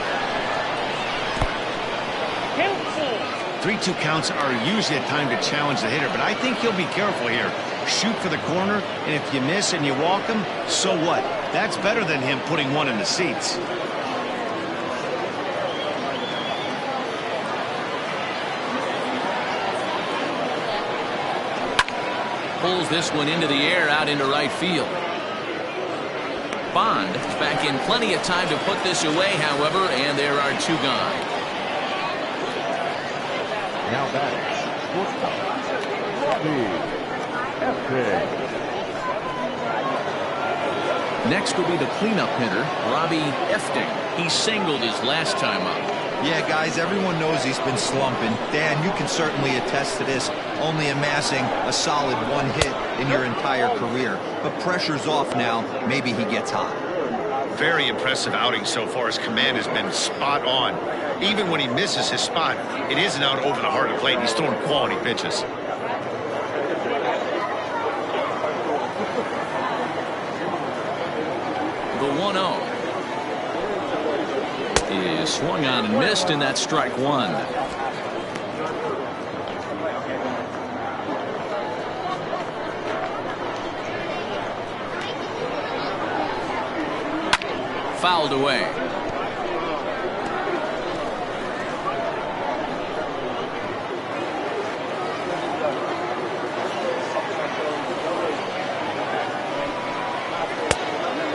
3-2 counts are usually a time to challenge the hitter, but I think he'll be careful here. Shoot for the corner, and if you miss and you walk him, so what? That's better than him putting one in the seats. Pulls this one into the air out into right field. Bond is back in plenty of time to put this away, however, and there are 2 gone. Now batting, shortstop, Robbie Efting. Next will be the cleanup hitter, Robbie Efting. He singled his last time up. Yeah, guys, everyone knows he's been slumping. Dan, you can certainly attest to this, only amassing a solid 1 hit in your entire career. But pressure's off now. Maybe he gets hot. Very impressive outing so far. His command has been spot on. Even when he misses his spot, it isn't out over the heart of the plate. He's throwing quality pitches. The 1-0 is swung on and missed, and that's strike 1. Fouled away.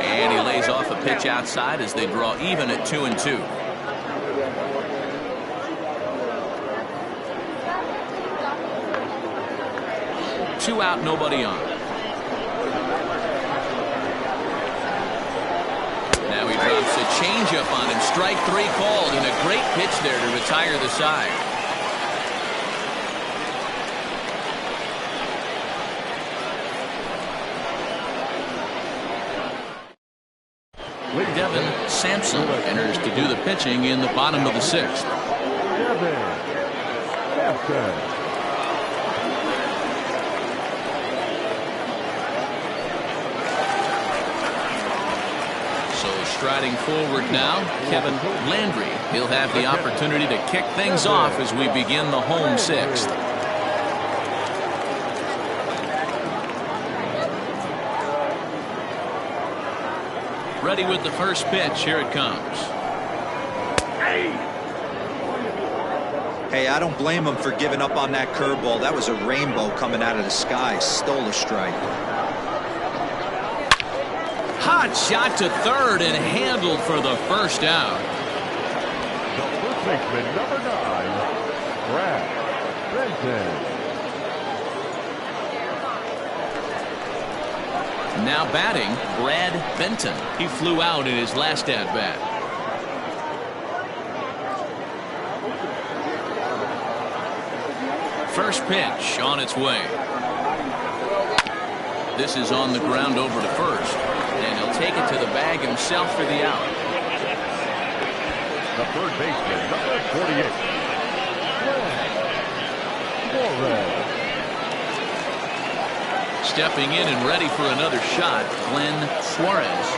And he lays off a pitch outside as they draw even at 2-2. 2 out, nobody on. Now he drops a changeup on him. Strike 3 called, and a great pitch there to retire the side. Devin Sampson enters to do the pitching in the bottom of the 6th. Devin Sampson. Striding forward now, Kevin Landry. He'll have the opportunity to kick things off as we begin the home 6th. Ready with the first pitch. Here it comes. Hey, I don't blame him for giving up on that curveball. That was a rainbow coming out of the sky. Stole a strike. Hot shot to third and handled for the first out. The first baseman, number 9, Brad Benson. Now batting, Brad Benton. He flew out in his last at bat. First pitch on its way. This is on the ground over to first, and he'll take it to the bag himself for the out. The third baseman, number 48. Stepping in and ready for another shot, Glenn Suarez.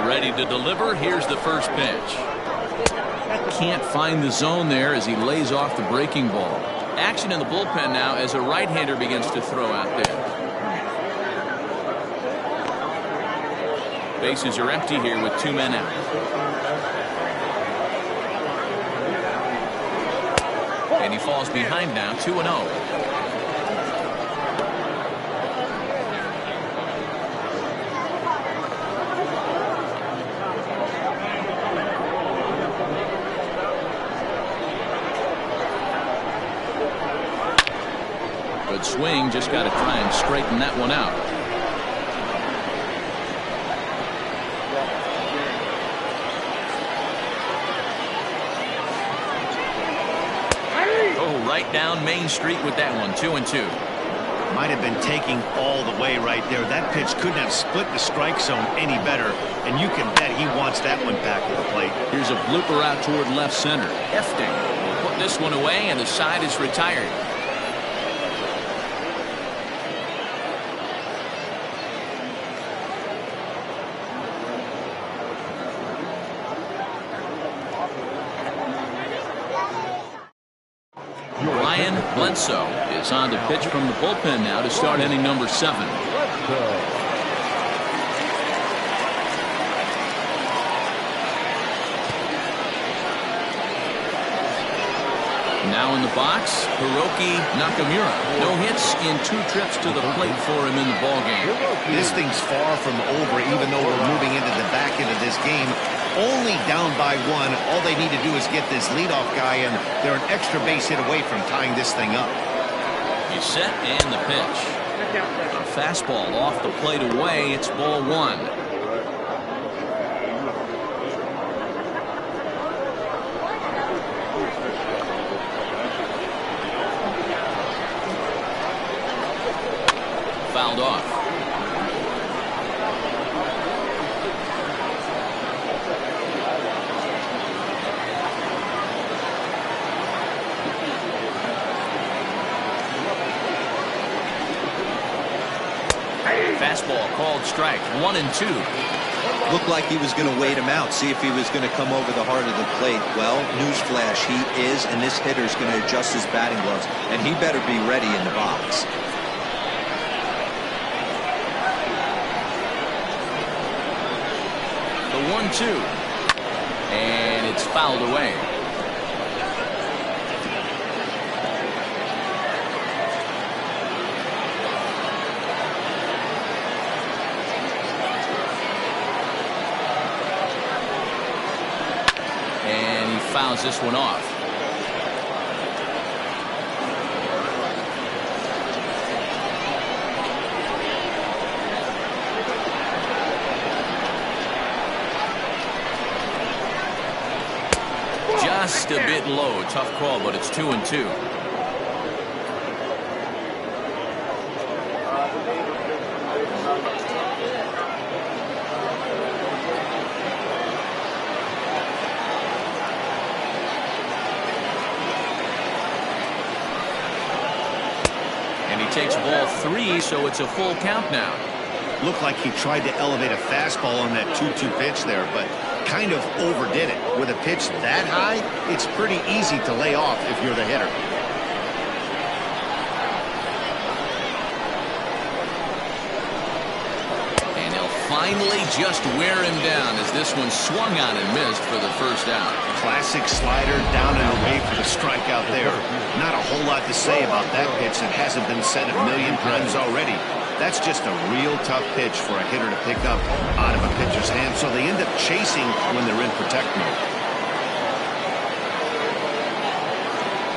Ready to deliver. Here's the first pitch. Can't find the zone there as he lays off the breaking ball. Action in the bullpen now as a right-hander begins to throw out there. Bases are empty here with 2 men out. And he falls behind now, 2-0. Good swing, just got to try and straighten that one out. Oh, right down Main Street with that one, 2-2. Might have been taking all the way right there. That pitch couldn't have split the strike zone any better, and you can bet he wants that one back to the plate. Here's a blooper out toward left center. Hefting will put this one away, and the side is retired. Bledsoe is on to pitch from the bullpen now to start inning number 7. Now in the box, Hiroki Nakamura. No hits in 2 trips to the plate for him in the ballgame. This thing's far from over, even though we're moving into the back end of this game. Only down by 1. All they need to do is get this leadoff guy, and they're an extra base hit away from tying this thing up. He's set, and the pitch. A fastball off the plate away. It's ball 1. Fouled off. Fastball called strike. 1-2. Looked like he was going to wait him out, see if he was going to come over the heart of the plate. Well, newsflash, he is, and this hitter's going to adjust his batting gloves, and he better be ready in the box. The 1-2. And it's fouled away. Fouls this one off. Just a bit low. Tough call, but it's 2-2. Takes ball 3, so it's a full count now. Looked like he tried to elevate a fastball on that 2-2 pitch there, but kind of overdid it. With a pitch that high, it's pretty easy to lay off if you're the hitter. And he'll finally just wear him down as this one swung on and missed for the first out. Classic slider down and away for the strikeout there. Not a whole lot to say about that pitch that hasn't been said a million times already. That's just a real tough pitch for a hitter to pick up out of a pitcher's hand, so they end up chasing when they're in protect mode.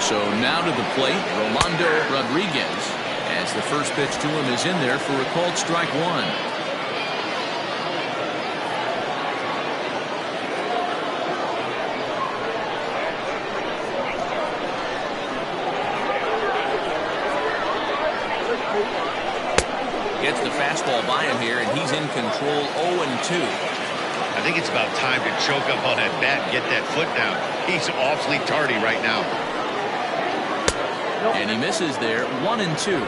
So now to the plate, Rolando Rodriguez, as the first pitch to him is in there for a called strike one. Gets the fastball by him here, and he's in control 0-2. I think it's about time to choke up on that bat and get that foot down. He's awfully tardy right now. And he misses there, 1-2.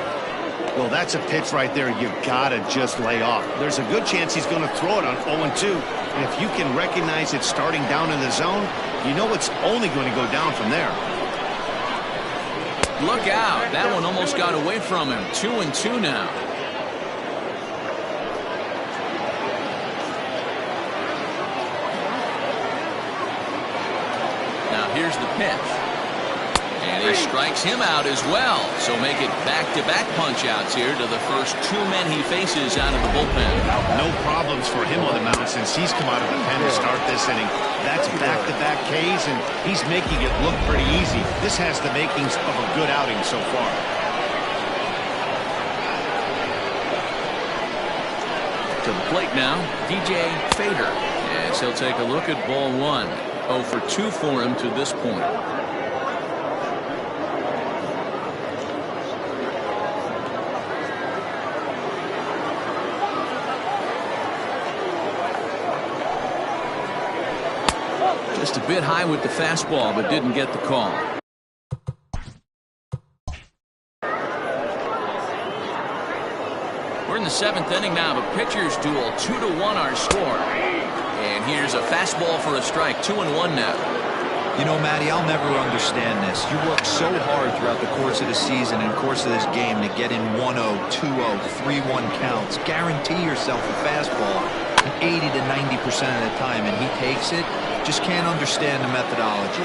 Well, that's a pitch right there you gotta just lay off. There's a good chance he's going to throw it on 0-2. And if you can recognize it starting down in the zone, you know it's only going to go down from there. Look out. That one almost got away from him. 2-2 now. Now here's the pitch. And he strikes him out as well. So make it back-to-back punch-outs here to the first two men he faces out of the bullpen. No problems for him on the mound since he's come out of the pen to start this inning. That's back-to-back Ks, and he's making it look pretty easy. This has the makings of a good outing so far. To the plate now, DJ Fader. As he'll take a look at ball one. 0 for 2 for him to this point. Just a bit high with the fastball, but didn't get the call. We're in the 7th inning now of a pitcher's duel. 2-1 our score. And here's a fastball for a strike. 2-1 now. You know, Matty, I'll never understand this. You work so hard throughout the course of the season and course of this game to get in 1-0, 2-0, 3-1 counts. Guarantee yourself a fastball 80 to 90% of the time, and he takes it. Just can't understand the methodology.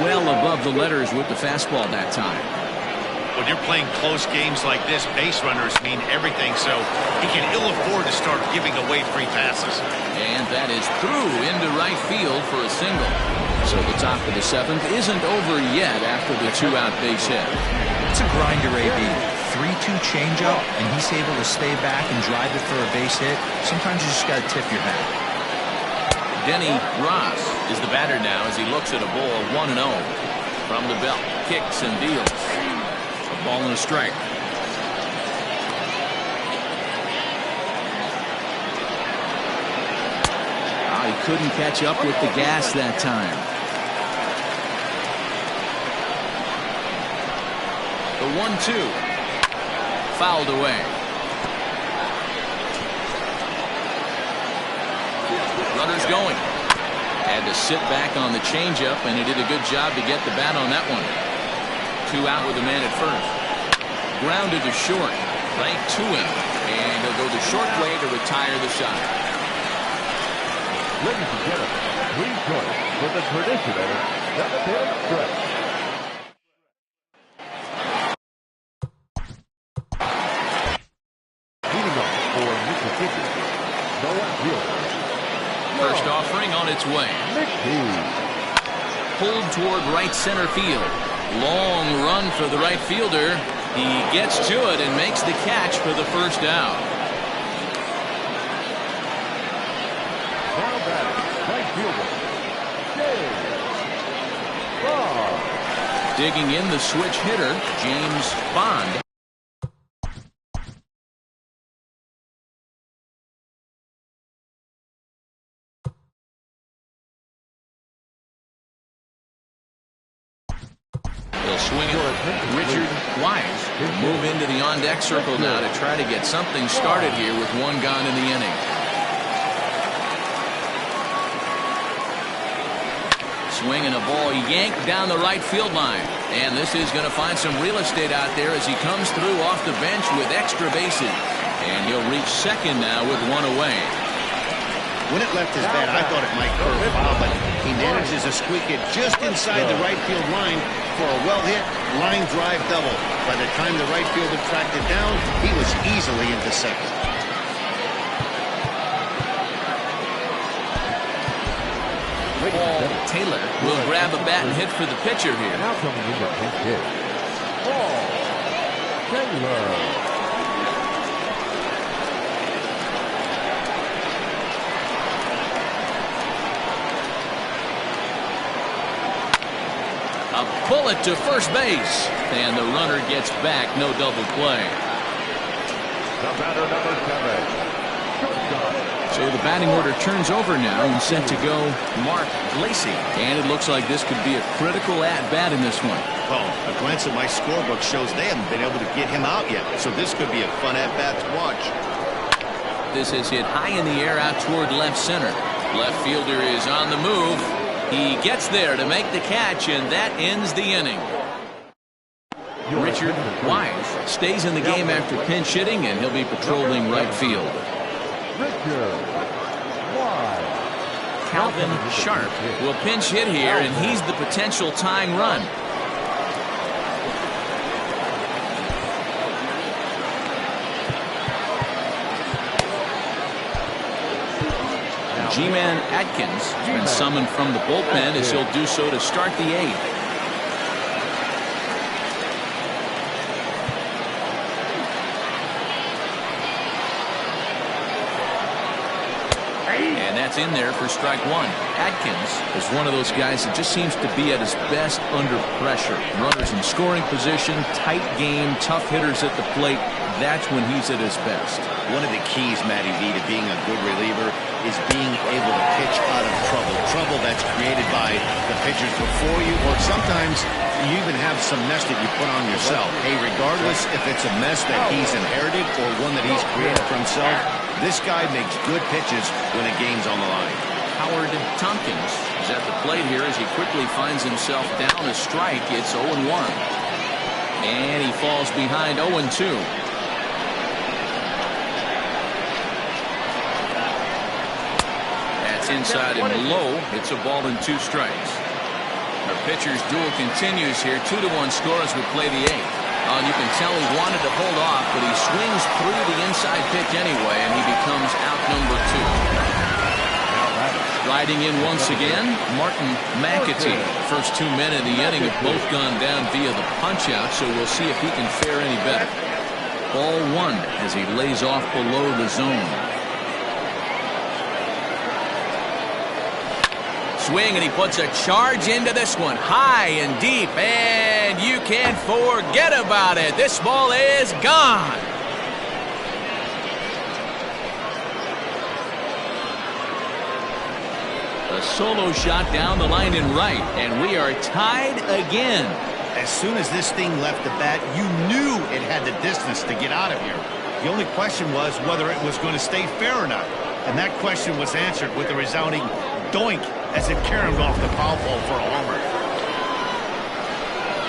Well above the letters with the fastball that time. When you're playing close games like this, base runners mean everything, so he can ill afford to start giving away free passes. And that is through into right field for a single. So the top of the 7th isn't over yet after the 2-out base hit. It's a grinder, AB. 3-2 changeup, and he's able to stay back and drive it for a base hit. Sometimes you just got to tip your hat. Denny Ross is the batter now as he looks at a ball 1-0. From the belt, kicks and deals. A ball and a strike. He couldn't catch up with the gas that time. The 1-2. Fouled away. Runners going. Had to sit back on the changeup, and he did a good job to get the bat on that one. 2 out with a man at first. Grounded to short. Right to him. And he'll go the short way to retire the side. Ladies and gentlemen, please join us for the traditional 7th stretch. First offering on its way. Pulled toward right center field. Long run for the right fielder. He gets to it and makes the catch for the first out. Now batting, right fielder, James Bond. Digging in the switch hitter, James Bond. Swing it. Richard Wise will move into the on-deck circle now to try to get something started here with 1 gone in the inning. Swinging a ball yanked down the right field line. And this is going to find some real estate out there as he comes through off the bench with extra bases. And he'll reach second now with 1 away. When it left his bat, I thought it might curve foul, but he manages to squeak it just inside the right field line for a well-hit line drive double. By the time the right fielder tracked it down, he was easily into second. Ball Taylor will grab a bat and hit for the pitcher here. Now coming in to pinch hit, Paul Taylor. A bullet to first base, and the runner gets back. No double play. The batter, number 7. So the batting order turns over now and set to go Mark Lacey. And it looks like this could be a critical at-bat in this one. Well, a glance at my scorebook shows they haven't been able to get him out yet. So this could be a fun at-bat to watch. This is hit high in the air out toward left center. Left fielder is on the move. He gets there to make the catch, and that ends the inning. Richard Wise stays in the game after pinch hitting, and he'll be patrolling right field. Richard Wise. Calvin Sharp will pinch hit here, and he's the potential tying run. G-Man Atkins has been summoned from the bullpen as he'll do so to start the 8th. And that's in there for strike 1. Atkins is one of those guys that just seems to be at his best under pressure. Runners in scoring position, tight game, tough hitters at the plate. That's when he's at his best. One of the keys, Matty V, to being a good reliever is being able to pitch out of trouble. Trouble that's created by the pitchers before you, or sometimes you even have some mess that you put on yourself. Hey, regardless if it's a mess that he's inherited or one that he's created for himself, this guy makes good pitches when a game's on the line. Howard Tompkins is at the plate here as he quickly finds himself down a strike. It's 0-1. And he falls behind 0-2. Inside and low. It's a ball and 2 strikes. The pitcher's duel continues here. 2-1 score as we play the 8th. You can tell he wanted to hold off, but he swings through the inside pitch anyway, and he becomes out number 2. Riding in once again, Martin McAtee. First 2 men of the inning have both gone down via the punch-out, so we'll see if he can fare any better. Ball 1 as he lays off below the zone. Swing, and he puts a charge into this one, high and deep, and you can't forget about it. This ball is gone. A solo shot down the line in right, and we are tied again. As soon as this thing left the bat, you knew it had the distance to get out of here. The only question was whether it was going to stay fair or not. And that question was answered with a resounding doink as it carried off the foul pole for a homer.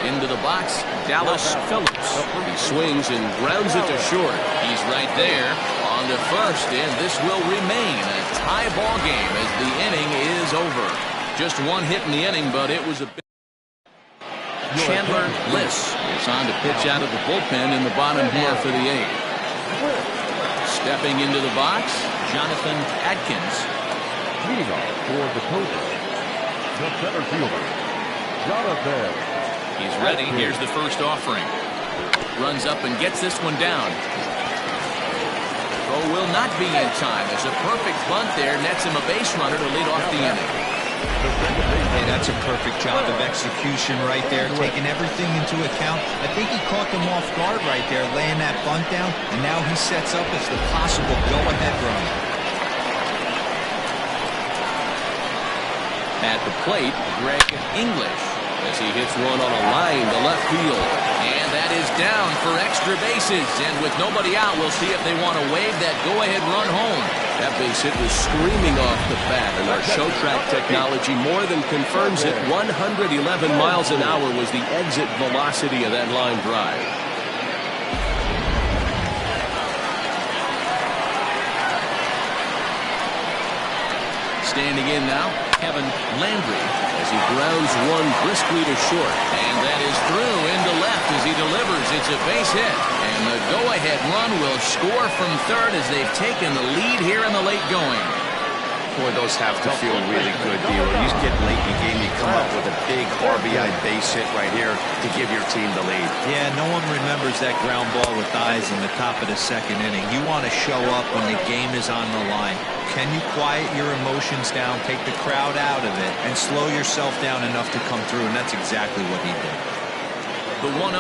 Into the box, Dallas Phillips. He swings and grounds it to short. He's right there on to first, and this will remain a tie ball game as the inning is over. Just 1 hit in the inning, but it was a big. Chandler Liss is on to pitch out of the bullpen in the bottom half of the 8th. Stepping into the box, Jonathan Atkins. Leading off for the Cobras, the center fielder, Jonathan. He's ready. Here's the first offering. Runs up and gets this one down. Throw will not be in time as a perfect bunt there nets him a base runner to lead off the inning. Hey, that's a perfect job of execution right there, taking everything into account. I think he caught them off guard right there, laying that bunt down, and now he sets up as the possible go-ahead run. At the plate, Greg English as he hits one on a line to left field. And that is down for extra bases. And with nobody out, we'll see if they want to wave that go-ahead run home. That base hit was screaming off the bat, and our show track technology more than confirms it. 111 miles an hour was the exit velocity of that line drive. Standing in now, Kevin Landry as he grounds one briskly to short. And that is through into left as he delivers. It's a base hit. And the go-ahead run will score from third as they've taken the lead here in the late going. Boy, those have to feel really good, D'Lo. You get late in the game, you come up with a big RBI base hit right here to give your team the lead. Yeah, no one remembers that ground ball with eyes in the top of the second inning. You want to show up when the game is on the line. Can you quiet your emotions down, take the crowd out of it, and slow yourself down enough to come through? And that's exactly what he did. The 1-0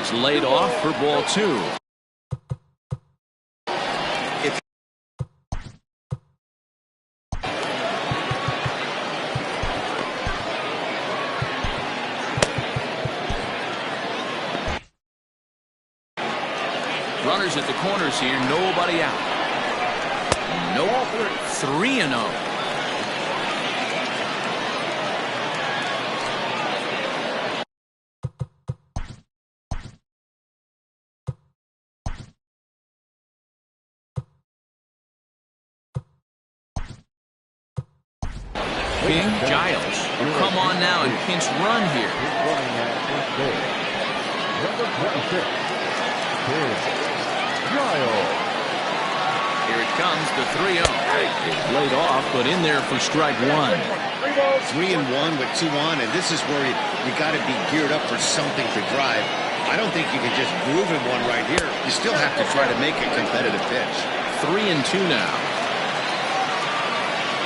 is laid off for ball 2. Runners at the corners here, nobody out. Nope. 3-0. King, Giles will come on now and pinch run here. Number 26, King Giles. Here it comes, the 3-0. It's laid off, but in there for strike 1. 3-1 with 2 on, and this is where you got to be geared up for something to drive. I don't think you can just groove in one right here. You still have to try to make a competitive pitch. 3-2 now.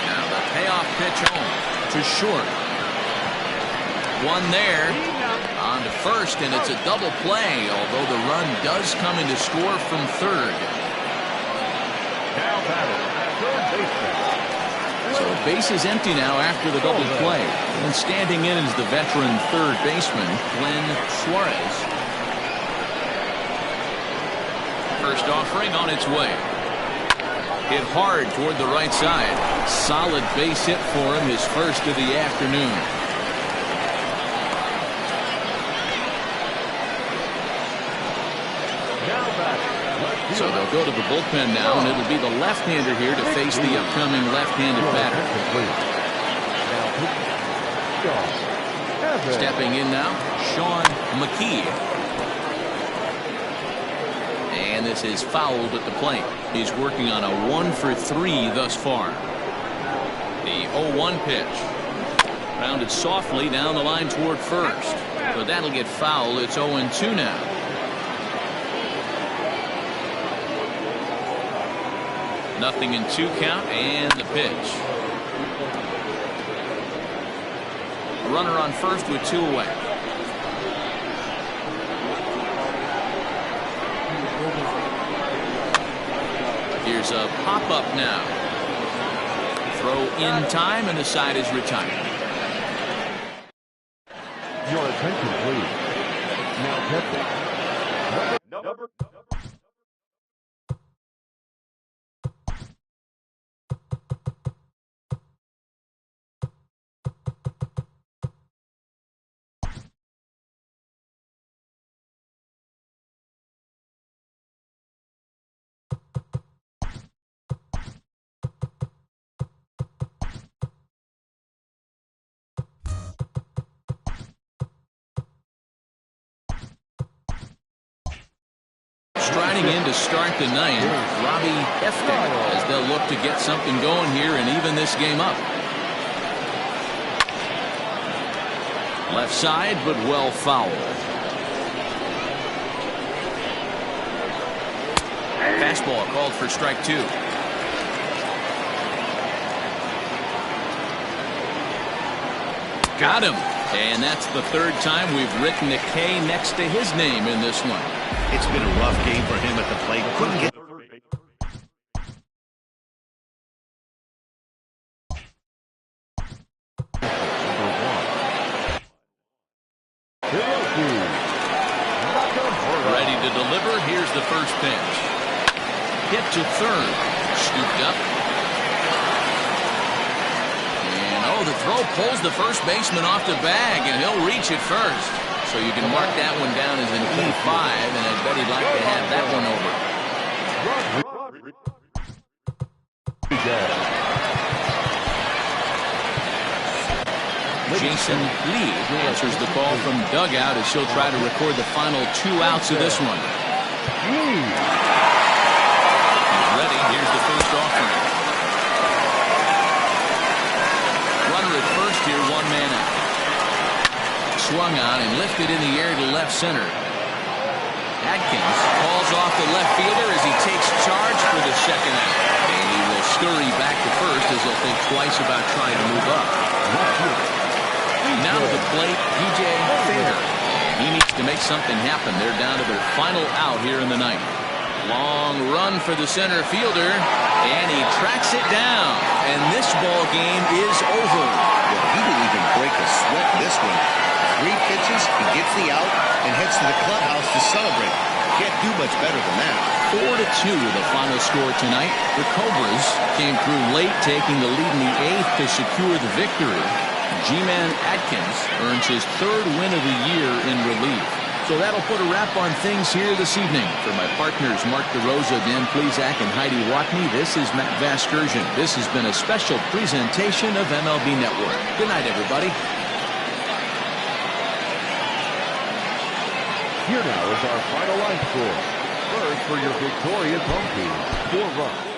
Now the payoff pitch home to short. One there. On to first, and it's a double play, although the run does come in to score from third. Now batting, third baseman. So base is empty now after the double play. And standing in is the veteran third baseman, Glenn Suarez. First offering on its way. Hit hard toward the right side. Solid base hit for him, his first of the afternoon. So they'll go to the bullpen now, and it'll be the left-hander here to face the upcoming left-handed batter. Stepping in now, Sean McKee. And this is fouled at the plate. He's working on a 1-for-3 thus far. The 0-1 pitch. Rounded softly down the line toward first. But that'll get foul. It's 0-2 now. Nothing in 2 count, and the pitch. Runner on first with 2 away. Here's a pop-up now. Throw in time, and the side is retired. Your attention, please. Now catching. Number Striding in to start the ninth, Robbie Hefton, as they'll look to get something going here and even this game up. Left side, but well fouled. Fastball called for strike 2. Got him. And that's the 3rd time we've written a K next to his name in this one. It's been a rough game for him at the plate. Couldn't get. Ready to deliver. Here's the first pitch. Hit to third. Scooped up. And the throw pulls the first baseman off the bag, and he'll reach it first. So you can mark that one down as an E5, and I bet he'd like to have that one over. Jason Lee answers the call from dugout as he'll try to record the final 2 outs of this one. He's ready. Here's the first offering. swung on and lifted in the air to left center. Atkins calls off the left fielder as he takes charge for the second out. And he will scurry back to first as he'll think twice about trying to move up. Now to the plate, DJ Fair. He needs to make something happen. They're down to their final out here in the ninth. Long run for the center fielder, and he tracks it down. And this ball game is over. Well, he didn't even break a sweat in this one. 3 pitches, he gets the out, and heads to the clubhouse to celebrate. Can't do much better than that. 4-2 the final score tonight. The Cobras came through late, taking the lead in the 8th to secure the victory. G-Man Atkins earns his 3rd win of the year in relief. So that'll put a wrap on things here this evening. For my partners Mark DeRosa, Dan Plesac, and Heidi Watney, this is Matt Vasgersian. This has been a special presentation of MLB Network. Good night, everybody. Here now is our final line score. First for your victorious home team, 4 runs.